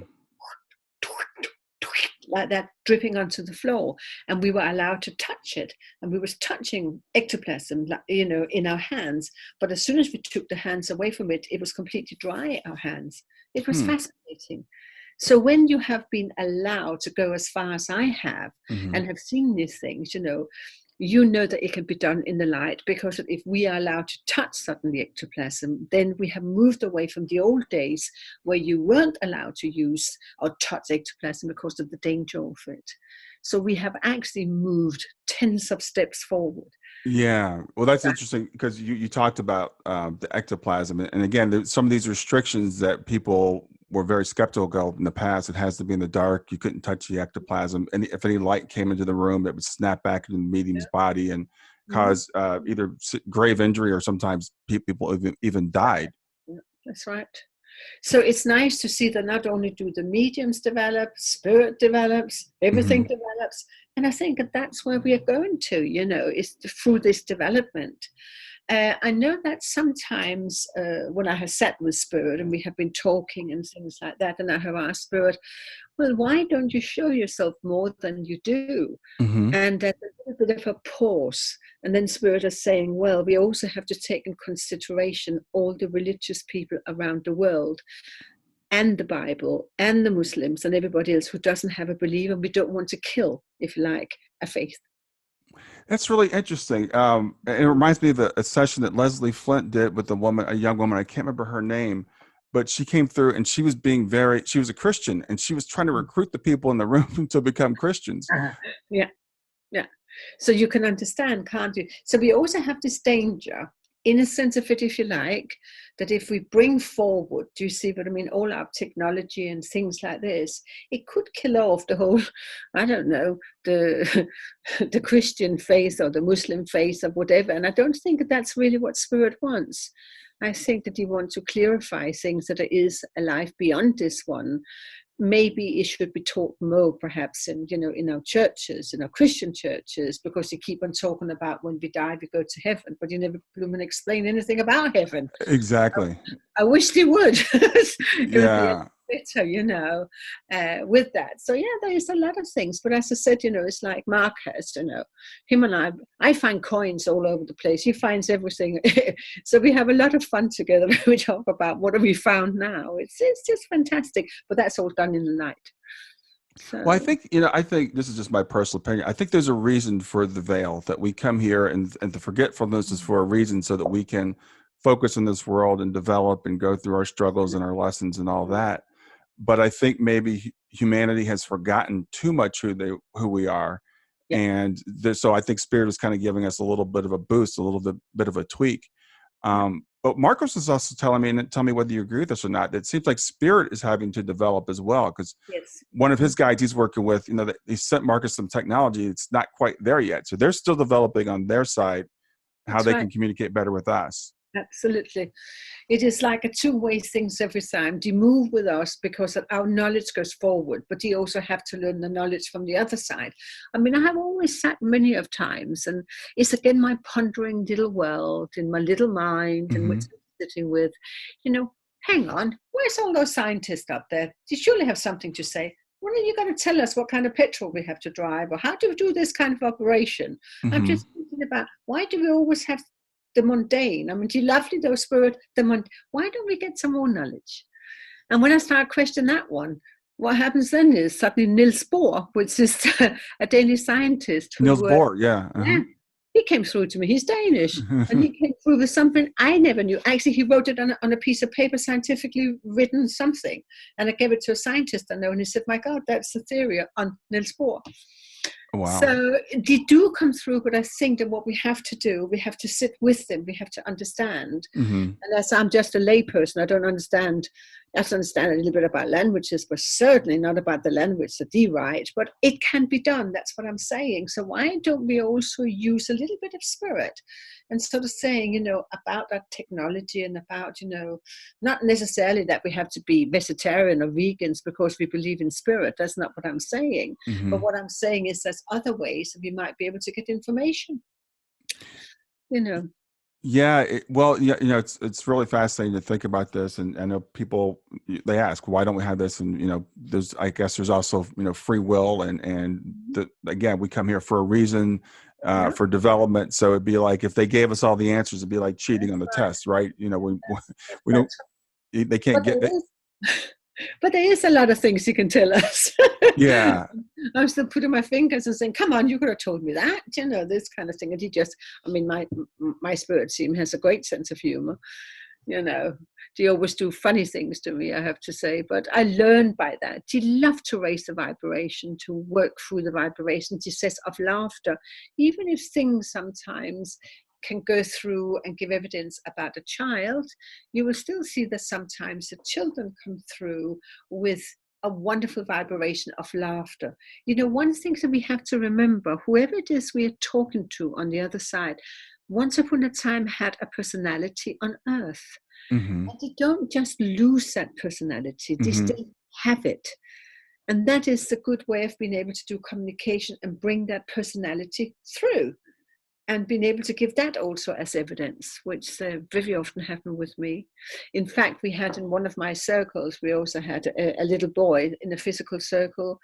like that dripping onto the floor, and we were allowed to touch it, and we was touching ectoplasm, in our hands. But as soon as we took the hands away from it, it was completely dry, our hands. It was fascinating. So when you have been allowed to go as far as I have and have seen these things, you know that it can be done in the light, because if we are allowed to touch suddenly ectoplasm, then we have moved away from the old days where you weren't allowed to use or touch ectoplasm because of the danger of it. So we have actually moved tens of steps forward. Yeah. Well, that's interesting because you talked about the ectoplasm. And again, there's some of these restrictions that people were very skeptical of in the past. It has to be in the dark. You couldn't touch the ectoplasm. And if any light came into the room, it would snap back into the medium's body and cause either grave injury or sometimes people even died. Yeah, that's right. So it's nice to see that not only do the mediums develop, spirit develops, everything develops. And I think that that's where we are going to, is through this development. I know that sometimes when I have sat with spirit and we have been talking and things like that, and I have asked spirit, well, why don't you show yourself more than you do? And there's a little bit of a pause. And then spirit is saying, well, we also have to take in consideration all the religious people around the world and the Bible and the Muslims and everybody else who doesn't have a belief, and we don't want to kill, if you like, a faith. That's really interesting. It reminds me of a session that Leslie Flint did with a young woman. I can't remember her name, but she came through and she was she was a Christian and she was trying to recruit the people in the room to become Christians. Yeah. So you can understand, can't you? So we also have this danger, in a sense of it, if you like, that if we bring forward, do you see what I mean, all our technology and things like this, it could kill off the whole, I don't know, the Christian faith or the Muslim faith or whatever. And I don't think that that's really what spirit wants. I think that he wants to clarify things, that there is a life beyond this one. Maybe it should be taught more, perhaps, in our churches, in our Christian churches, because you keep on talking about when we die, we go to heaven, but you never even explain anything about heaven. Exactly. I wish they would. It Yeah. would be better, with that. So, yeah, there is a lot of things. But as I said, it's like Mark has, him and I find coins all over the place. He finds everything. So we have a lot of fun together when we talk about what have we found now. It's just fantastic. But that's all done in the night. So. Well, I think this is just my personal opinion. I think there's a reason for the veil, that we come here and the forgetfulness is for a reason, so that we can focus on this world and develop and go through our struggles and our lessons and all that. But I think maybe humanity has forgotten too much who we are. Yeah. And so I think spirit is kind of giving us a little bit of a boost, a little bit of a tweak. But Marcos is also telling me, and tell me whether you agree with this or not, that it seems like spirit is having to develop as well, because one of his guides he's working with, he sent Marcos some technology. It's not quite there yet. So they're still developing on their side how they can communicate better with us. Absolutely. It is like a two-way thing every time. They move with us because our knowledge goes forward, but you also have to learn the knowledge from the other side. I mean, I have always sat many of times, and it's again my pondering little world in my little mind and which I'm sitting with, hang on, where's all those scientists up there? They surely have something to say. When are you going to tell us what kind of petrol we have to drive, or how do we do this kind of operation? I'm just thinking about, why do we always have the mundane? I mean, do you lovely those spirit, why don't we get some more knowledge? And when I start questioning that one, what happens then is suddenly Niels Bohr, which is a Danish scientist. Niels Bohr, yeah. Yeah, he came through to me. He's Danish. And he came through with something I never knew. Actually, he wrote it on a piece of paper, scientifically written something. And I gave it to a scientist I know, and he said, my God, that's the theory on Niels Bohr. Wow. So they do come through, but I think that what we have to do, we have to sit with them, we have to understand. And as I'm just a layperson, I don't understand. I understand a little bit about languages, but certainly not about the language that they write. But it can be done. That's what I'm saying. So why don't we also use a little bit of spirit and sort of saying, about that technology and about, not necessarily that we have to be vegetarian or vegans because we believe in spirit. That's not what I'm saying. But what I'm saying is there's other ways that we might be able to get information. Yeah, it's really fascinating to think about this, and I know people, they ask, why don't we have this? And there's also free will, and again, we come here for a reason, for development. So it'd be like if they gave us all the answers, it'd be like cheating on the test, right? We don't, they can't get it. But there is a lot of things you can tell us. Yeah. I'm still putting my fingers and saying, come on, you could have told me that, this kind of thing. And my spirit team has a great sense of humor. you know. She always do funny things to me, I have to say, but I learned by that. She loved to raise the vibration, to work through the vibration. She says of laughter, even if things sometimes can go through and give evidence about a child, you will still see that sometimes the children come through with a wonderful vibration of laughter. You know, one thing that we have to remember, whoever it is we are talking to on the other side, once upon a time had a personality on earth. Mm-hmm. And they don't just lose that personality, they Mm-hmm. still have it. And that is the good way of being able to do communication and bring that personality through, and being able to give that also as evidence, which very often happened with me. In fact, we had in one of my circles, we also had a little boy in a physical circle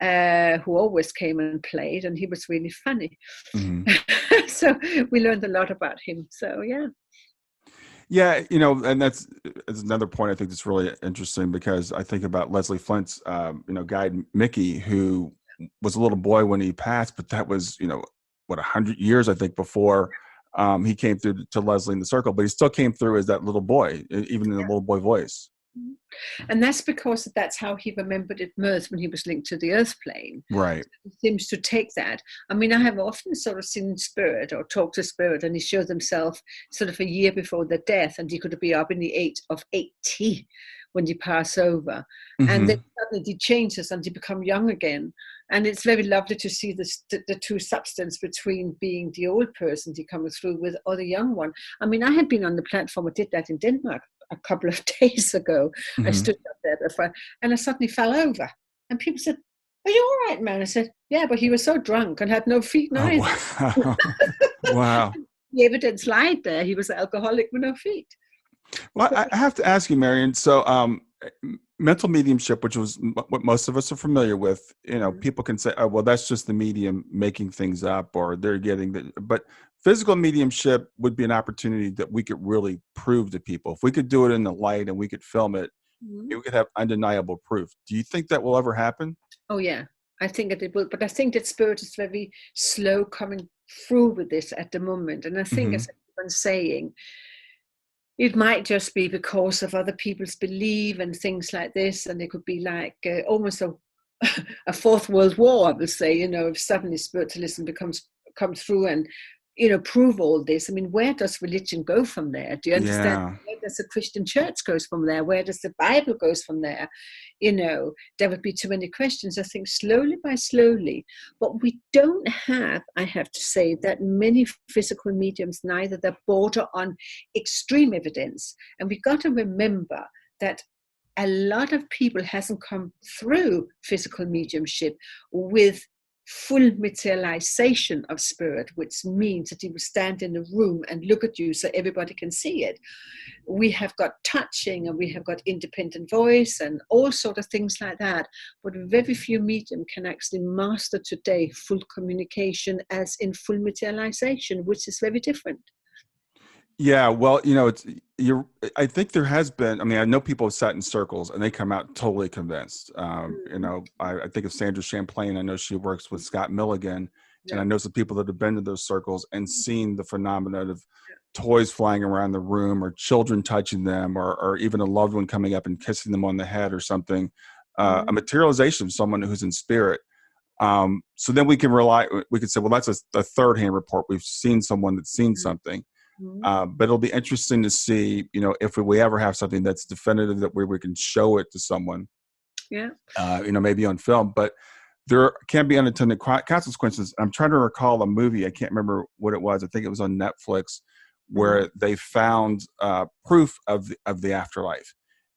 who always came and played, and he was really funny. Mm-hmm. So we learned a lot about him. So, yeah. Yeah, you know, and that's another point I think that's really interesting, because I think about Leslie Flint's, guide Mickey, who was a little boy when he passed, but that was, 100 years, I think, before he came through to Leslie in the circle, but he still came through as that little boy, even in the little boy voice. And that's because that's how he remembered it most when he was linked to the earth plane. Right. He seems to take that. I mean, I have often sort of seen spirit or talked to spirit, and he showed himself sort of a year before the death, and he could be up in the age of 80 when he pass over. Mm-hmm. And then suddenly he changes and he become young again. And it's very lovely to see the two substance between being the old person he comes through with or the young one. I mean, I had been on the platform, I did that in Denmark a couple of days ago. Mm-hmm. I stood up there before, and I suddenly fell over. And people said, "Are you all right, man?" I said, "Yeah, but he was so drunk and had no feet neither." Oh, wow. Wow. The evidence lied there. He was an alcoholic with no feet. Well, I have to ask you, Marion. So, mental mediumship, which was what most of us are familiar with, people can say, "Oh, well, that's just the medium making things up," or they're getting the. But physical mediumship would be an opportunity that we could really prove to people. If we could do it in the light and we could film it, we could have undeniable proof. Do you think that will ever happen? Oh, yeah. I think that it will, but I think that spirit is very slow coming through with this at the moment. And I think, as everyone's saying, it might just be because of other people's belief and things like this, and it could be like almost a fourth world war, I would say. If suddenly spiritualism comes through and prove all this. I mean, where does religion go from there? Do you understand? Yeah. Where does the Christian church goes from there? Where does the Bible goes from there? There would be too many questions. I think slowly by slowly, but we don't have, I have to say, that many physical mediums, neither that border on extreme evidence. And we got to remember that a lot of people hasn't come through physical mediumship with full materialization of spirit, which means that he will stand in a room and look at you so everybody can see it. We have got touching, and we have got independent voice and all sort of things like that, but very few medium can actually master today full communication as in full materialization, which is very different. Yeah, well, I think there has been. I mean, I know people have sat in circles and they come out totally convinced. I think of Sandra Champlain. I know she works with Scott Milligan, and I know some people that have been to those circles and seen the phenomenon of toys flying around the room, or children touching them, or even a loved one coming up and kissing them on the head or something. A materialization of someone who's in spirit. So then we can say, well, that's a third-hand report. We've seen someone that's seen something. But it'll be interesting to see, if we ever have something that's definitive, that we can show it to someone, maybe on film. But there can be unintended consequences. I'm trying to recall a movie. I can't remember what it was. I think it was on Netflix, where they found proof of the afterlife.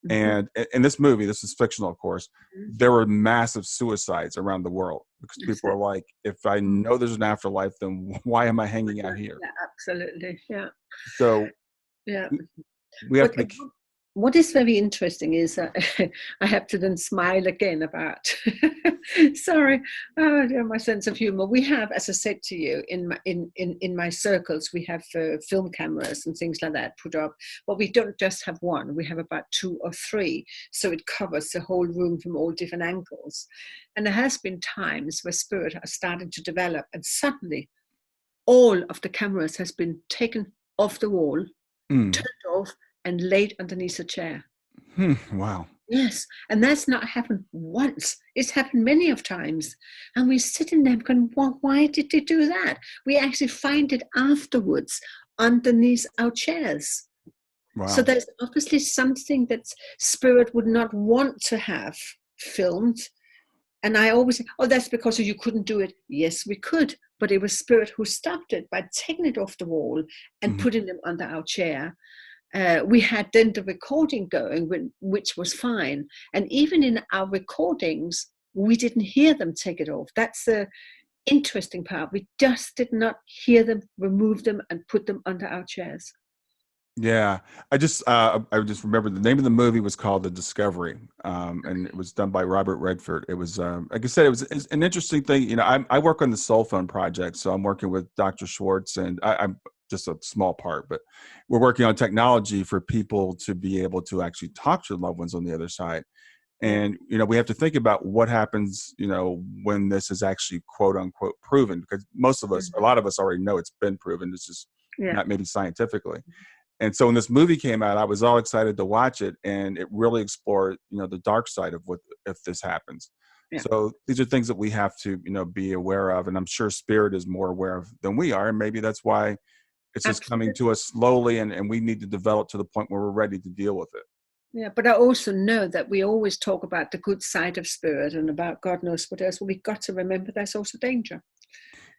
And in this movie, this is fictional, of course, there were massive suicides around the world, because people are like, if I know there's an afterlife, then why am I hanging out here? Yeah, absolutely. Yeah. So we have to be. What is very interesting is I have to then smile again about, sorry, my sense of humor. We have, as I said to you, in my circles, we have film cameras and things like that put up, but we don't just have one, we have about 2 or 3. So it covers the whole room from all different angles. And there has been times where spirit are starting to develop, and suddenly all of the cameras has been taken off the wall, turned off, and laid underneath a chair. Wow. Yes, and that's not happened once. It's happened many of times. And we're sitting there going, well, why did they do that? We actually find it afterwards underneath our chairs. So Wow. there's obviously something that spirit would not want to have filmed. And I always say, oh, that's because you couldn't do it. Yes, we could. But it was spirit who stopped it by taking it off the wall and putting them under our chair. We had then the recording going, which was fine. And even in our recordings, we didn't hear them take it off. That's the interesting part. We just did not hear them remove them and put them under our chairs. Yeah, I just remember the name of the movie was called The Discovery, and it was done by Robert Redford. It was, like I said, it's an interesting thing. You know, I work on the Soul Phone project, so I'm working with Dr. Schwartz, and I'm just a small part, but we're working on technology for people to be able to actually talk to loved ones on the other side. And, you know, we have to think about what happens, you know, when this is actually quote unquote proven, because most of us, a lot of us already know it's been proven. It's just not maybe scientifically. And so when this movie came out, I was all excited to watch it, and it really explored, you know, the dark side of what if this happens. Yeah. So these are things that we have to, you know, be aware of, and I'm sure spirit is more aware of than we are, and maybe that's why it's just coming to us slowly, and we need to develop to the point where we're ready to deal with it. Yeah, but I also know that we always talk about the good side of spirit and about God knows what else. Well, we've got to remember there's also danger.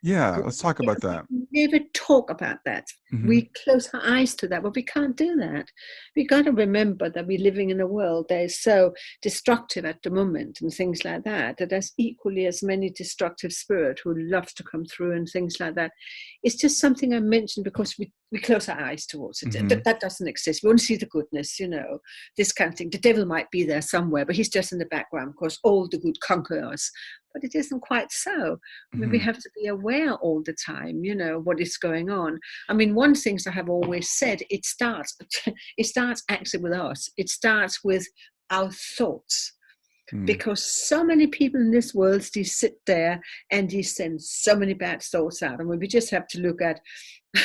Yeah, let's talk about that. We never talk about that. We close our eyes to that, but we can't do that. We got to remember that we're living in a world that is so destructive at the moment and things like that, that there's equally as many destructive spirits who love to come through and things like that. It's just something I mentioned because we close our eyes towards it. That doesn't exist. We only see the goodness, you know, this kind of thing. The devil might be there somewhere, but he's just in the background because all the good conquer us. But it isn't quite so. I mean, we have to be aware all the time, you know, what is going on. I mean, one thing I have always said, it starts actually with us. It starts with our thoughts. Because so many people in this world, they sit there and they send so many bad thoughts out. And we just have to look at,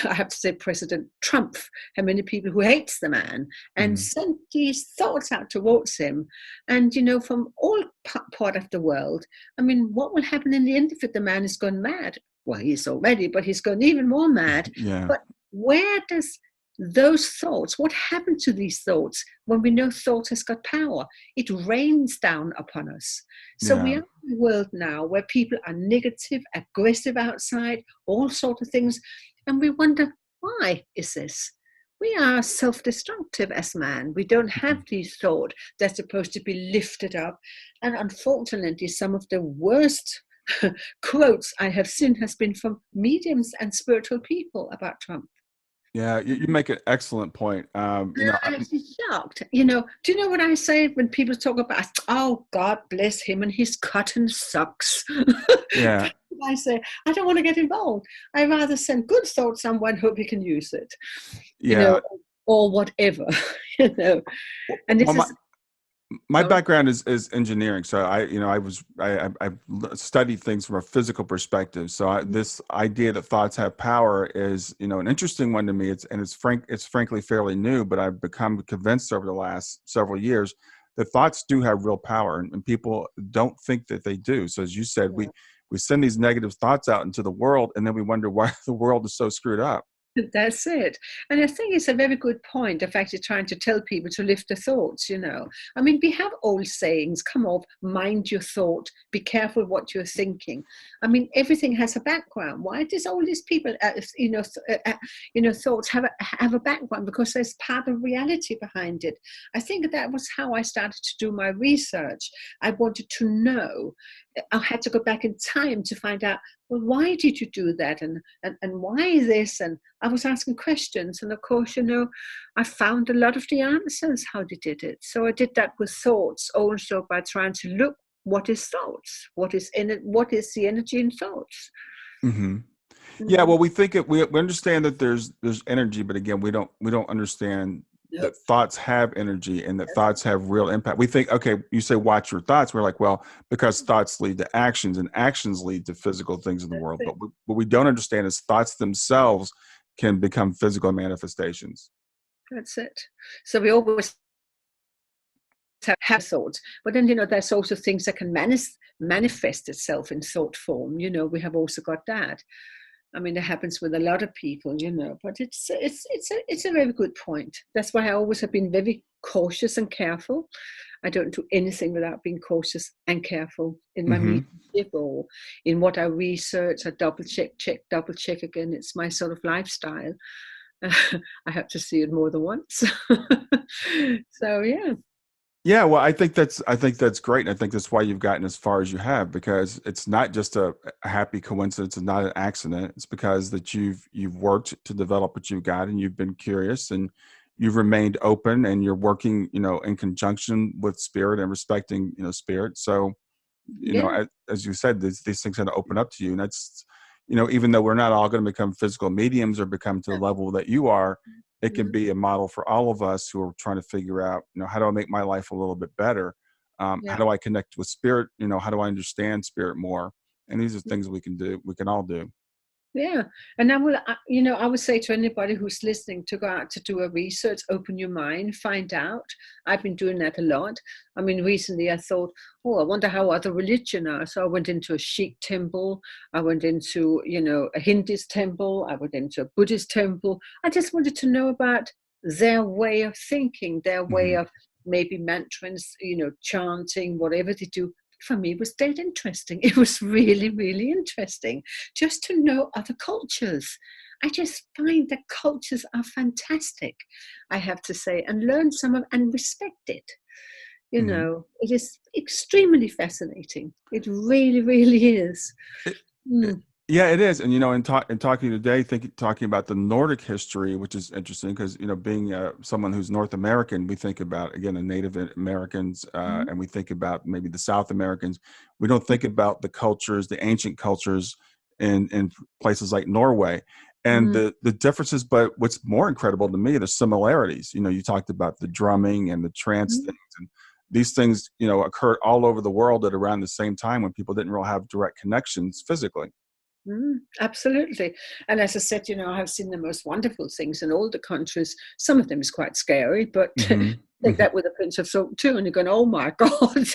I have to say, President Trump, how many people who hates the man and send these thoughts out towards him. And, you know, from all part of the world, I mean, what will happen in the end if the man is gone mad? Well, he's already, but he's gone even more mad. Yeah. But where does those thoughts, what happened to these thoughts when we know thought has got power? It rains down upon us. So we are in a world now where people are negative, aggressive outside, all sorts of things. And we wonder, why is this? We are self-destructive as man. We don't have these thoughts. They're supposed to be lifted up. And unfortunately, some of the worst quotes I have seen has been from mediums and spiritual people about Trump. Yeah, you make an excellent point. You know, I'm shocked. You know, do you know what I say when people talk about, oh, God bless him and his cotton socks? Yeah. I say, I don't want to get involved. I rather send good thoughts someone, hope he can use it. You know, or whatever. You know, and this is. My background is engineering, so I've studied things from a physical perspective. So this idea that thoughts have power is, you know, an interesting one to me. It's frankly fairly new, but I've become convinced over the last several years that thoughts do have real power, and people don't think that they do. So as you said, we send these negative thoughts out into the world, and then we wonder why the world is so screwed up. That's it. And I think it's a very good point of actually trying to tell people to lift their thoughts, you know. I mean, we have old sayings, come off, mind your thought, be careful what you're thinking. I mean, everything has a background. Why does all these people, thoughts have a background? Because there's part of reality behind it. I think that was how I started to do my research. I wanted to know. I had to go back in time to find out, well, why did you do that? And why this? And I was asking questions. And of course, you know, I found a lot of the answers, how they did it. So I did that with thoughts also by trying to look, what is thoughts? What is in it? What is the energy in thoughts? Yeah, well, we understand that there's energy, but again, we don't understand that thoughts have energy and that thoughts have real impact. We think, okay, you say watch your thoughts. We're like, well, because thoughts lead to actions and actions lead to physical things in the world. But what we don't understand is thoughts themselves can become physical manifestations. That's it. So we always have thoughts, but then there's also things that can manifest itself in thought form. We have also got that. I mean, it happens with a lot of people, but it's a very good point. That's why I always have been very cautious and careful. I don't do anything without being cautious and careful in my mediumship or in what I research. I double check again. It's my sort of lifestyle. I have to see it more than once. So yeah. Yeah, well, I think that's great. And I think that's why you've gotten as far as you have, because it's not just a happy coincidence and not an accident. It's because that you've worked to develop what you've got, and you've been curious, and you've remained open, and you're working, in conjunction with spirit and respecting, spirit. So, as you said, these things kind of open up to you. And that's, even though we're not all going to become physical mediums or become to the level that you are, it can be a model for all of us who are trying to figure out, how do I make my life a little bit better? How do I connect with spirit? How do I understand spirit more? And these are things we can all do. Yeah. And I would say to anybody who's listening to go out to do a research, open your mind, find out. I've been doing that a lot. I mean, recently I thought, I wonder how other religions are. So I went into a Sikh temple. I went into, a Hinduist temple. I went into a Buddhist temple. I just wanted to know about their way of thinking, their way of maybe mantras, chanting, whatever they do. For me, it was dead interesting. It was really, really interesting just to know other cultures. I just find that cultures are fantastic, I have to say, and learn some of and respect it. It is extremely fascinating. It really, really is. Yeah, it is. And, in talking today, talking about the Nordic history, which is interesting because, being someone who's North American, we think about, again, the Native Americans, and we think about maybe the South Americans. We don't think about the cultures, the ancient cultures in places like Norway and the differences. But what's more incredible to me, the similarities. You talked about the drumming and the trance things, and these things, occurred all over the world at around the same time when people didn't really have direct connections physically. Absolutely. And as I said, I have seen the most wonderful things in all the countries. Some of them is quite scary, but take that with a pinch of salt too. And you're going, oh my God.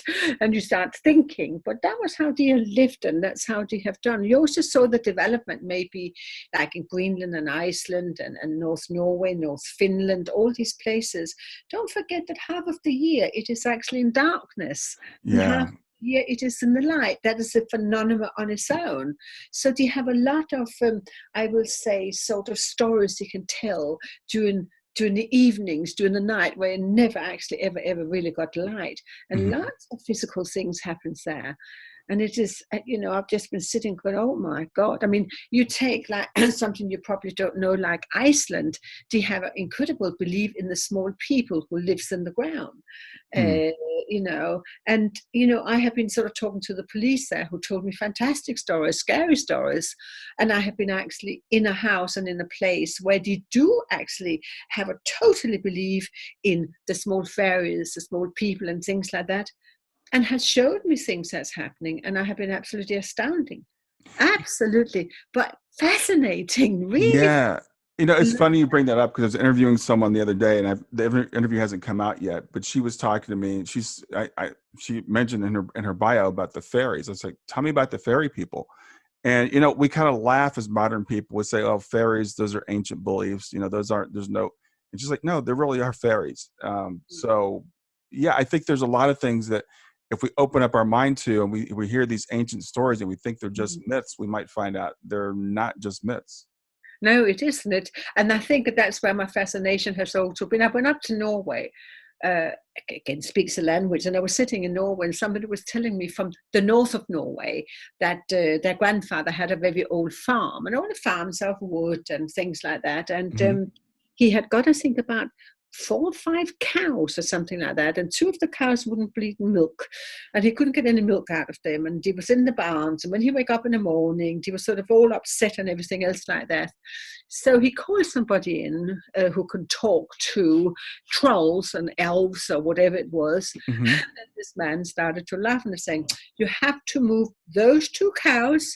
And you start thinking, but that was how they lived and that's how they have done. You also saw the development maybe like in Greenland and Iceland and North Norway, North Finland, all these places. Don't forget that half of the year it is actually in darkness. Yeah. Yeah, it is in the light. That is a phenomenon on its own. So they have a lot of, I will say, sort of stories you can tell during the evenings, during the night, where it never actually ever really got light. And lots of physical things happens there. And it is, I've just been sitting going, oh my God. I mean, you take like something you probably don't know, like Iceland, they have an incredible belief in the small people who lives in the ground. I have been sort of talking to the police there who told me fantastic stories, scary stories. And I have been actually in a house and in a place where they do actually have a totally belief in the small fairies, the small people and things like that. And has showed me things that's happening, and I have been absolutely astounding. Absolutely. But fascinating, really. Yeah. It's funny you bring that up because I was interviewing someone the other day and the interview hasn't come out yet, but she was talking to me and she mentioned in her bio about the fairies. I was like, tell me about the fairy people. And, we kind of laugh as modern people would say, oh, fairies, those are ancient beliefs. There's no, and she's like, no, there really are fairies. So yeah, I think there's a lot of things that if we open up our mind to, and we hear these ancient stories and we think they're just myths, we might find out they're not just myths. No, it isn't it. And I think that's where my fascination has also been. I went up to Norway, again, speaks the language, and I was sitting in Norway and somebody was telling me from the north of Norway that their grandfather had a very old farm, and all the farms of wood and things like that. And he had got, I think, about 4 or 5 cows or something like that, and 2 of the cows wouldn't bleed milk, and he couldn't get any milk out of them, and he was in the barns, and when he wake up in the morning he was sort of all upset and everything else like that. So he called somebody in who can talk to trolls and elves or whatever it was. And this man started to laugh and saying, you have to move those 2 cows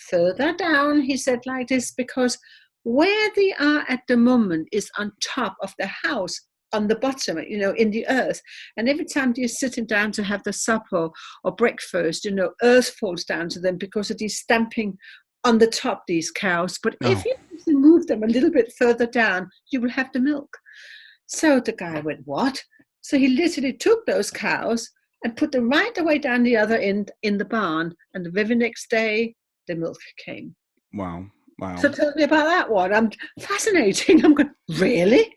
further down, he said, like this, because Where they are at the moment is on top of the house, on the bottom, in the earth. And every time they're sitting down to have the supper or breakfast, earth falls down to them because of these stamping on the top, these cows. But if Oh, you move them a little bit further down, you will have the milk. So the guy went, what? So he literally took those cows and put them right the way down the other end in the barn. And the very next day, the milk came. wow. So Wow. tell me about that one. I'm fascinating. I'm going, really?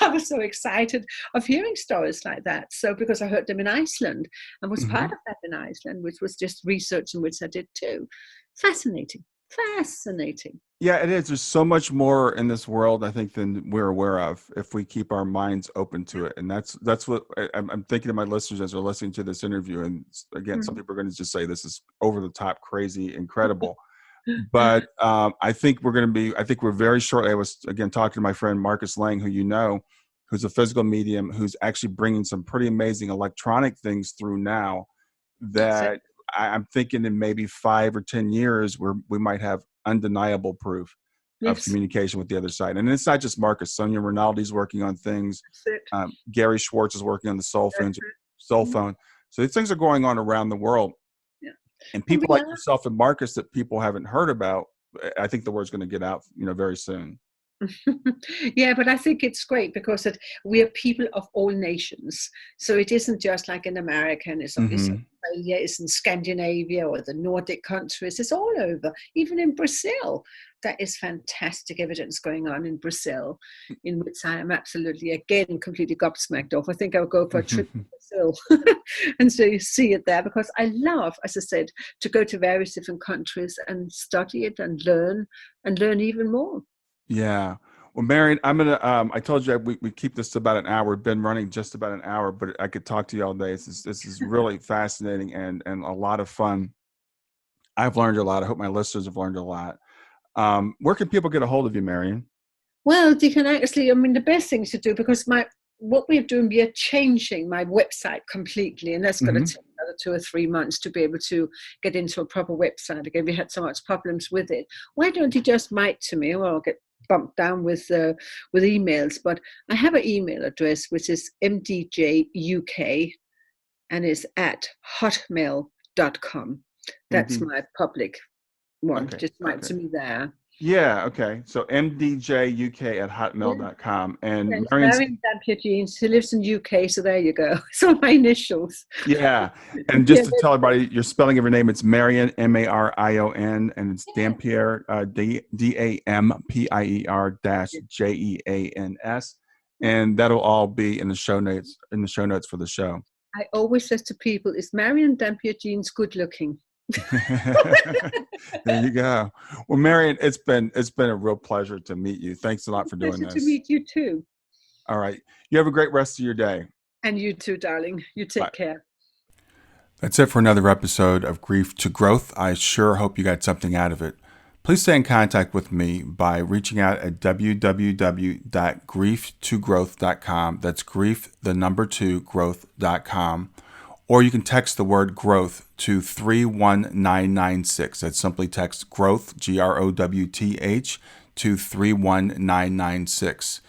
I was so excited of hearing stories like that. So because I heard them in Iceland and was part Hmm. of that in Iceland, which was just research in which I did too. Fascinating. Fascinating. Yeah, it is. There's so much more in this world, I think, than we're aware of if we keep our minds open to it. And that's what I'm thinking of my listeners as they're listening to this interview. And again, some people are going to just say this is over the top, crazy, incredible. But I think we're very shortly. I was again talking to my friend Marcus Lang, who who's a physical medium, who's actually bringing some pretty amazing electronic things through now That's it. that I'm thinking in maybe 5 or 10 years where we might have undeniable proof of Yes, communication with the other side. And it's not just Marcus. Sonia Rinaldi's working on things. that's it. Gary Schwartz is working on the That's cell it. Mhm. phone. So these things are going on around the world. Yeah. And And people we like are. yourself and Marcus that people haven't heard about, I think the word's going to get out, very soon. Yeah, but I think it's great because we are people of all nations. So it isn't just like in America, and it's Hmm. Australia, it's in Scandinavia or the Nordic countries. It's all over, even in Brazil. That is fantastic evidence going on in Brazil, in which I am absolutely, again, completely gobsmacked off. I think I'll go for a trip to Brazil and so you see it there because I love, as I said, to go to various different countries and study it and learn even more. Yeah. Well, Marion, I'm gonna. I told you we keep this to about an hour. We've been running just about an hour, but I could talk to you all day. This is really fascinating and a lot of fun. I've learned a lot. I hope my listeners have learned a lot. Where can people get a hold of you, Marion? Well, you can actually, the best thing to do, because what we're doing, we are changing my website completely, and that's going to Hmm. take another 2 or 3 months to be able to get into a proper website again. We had so much problems with it. Why don't you just write to me, or I'll get bumped down with emails? But I have an email address which is mdjuk and is at hotmail.com. That's MD. my public one. Okay. Just write Okay. to me there. Yeah. Okay. So mdjuk at Yeah. hotmail.com and Yes, Marion's. Marion Dampier-Jeans. She lives in UK, so there you go. So my initials. Yeah. And Yeah, just to tell everybody, your spelling of your name, it's Marion, Marion, and it's yeah, Dampier, Dampier dash yeah, Jeans. yeah. And that'll all be in the show notes for the show. I always says to people, is Marion Dampier-Jeans good looking? There you go. Well, Marion, it's been a real pleasure to meet you. Thanks a lot for doing Pleasure to this. meet you too. All right. You have a great rest of your day. And you too, darling. You Bye. take care. That's it for another episode of Grief to Growth. I sure hope you got something out of it. Please stay in contact with me by reaching out at www.grieftogrowth.com. That's grief, the number 2, growth.com. Or you can text the word growth to 31996. That's simply text growth, GROWTH, to 31996.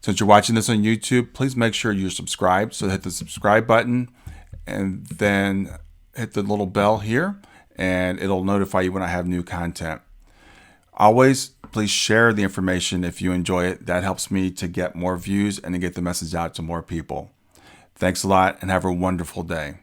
Since you're watching this on YouTube, please make sure you're subscribed. So hit the subscribe button and then hit the little bell here, and it'll notify you when I have new content. Always, please share the information if you enjoy it. That helps me to get more views and to get the message out to more people. Thanks a lot and have a wonderful day.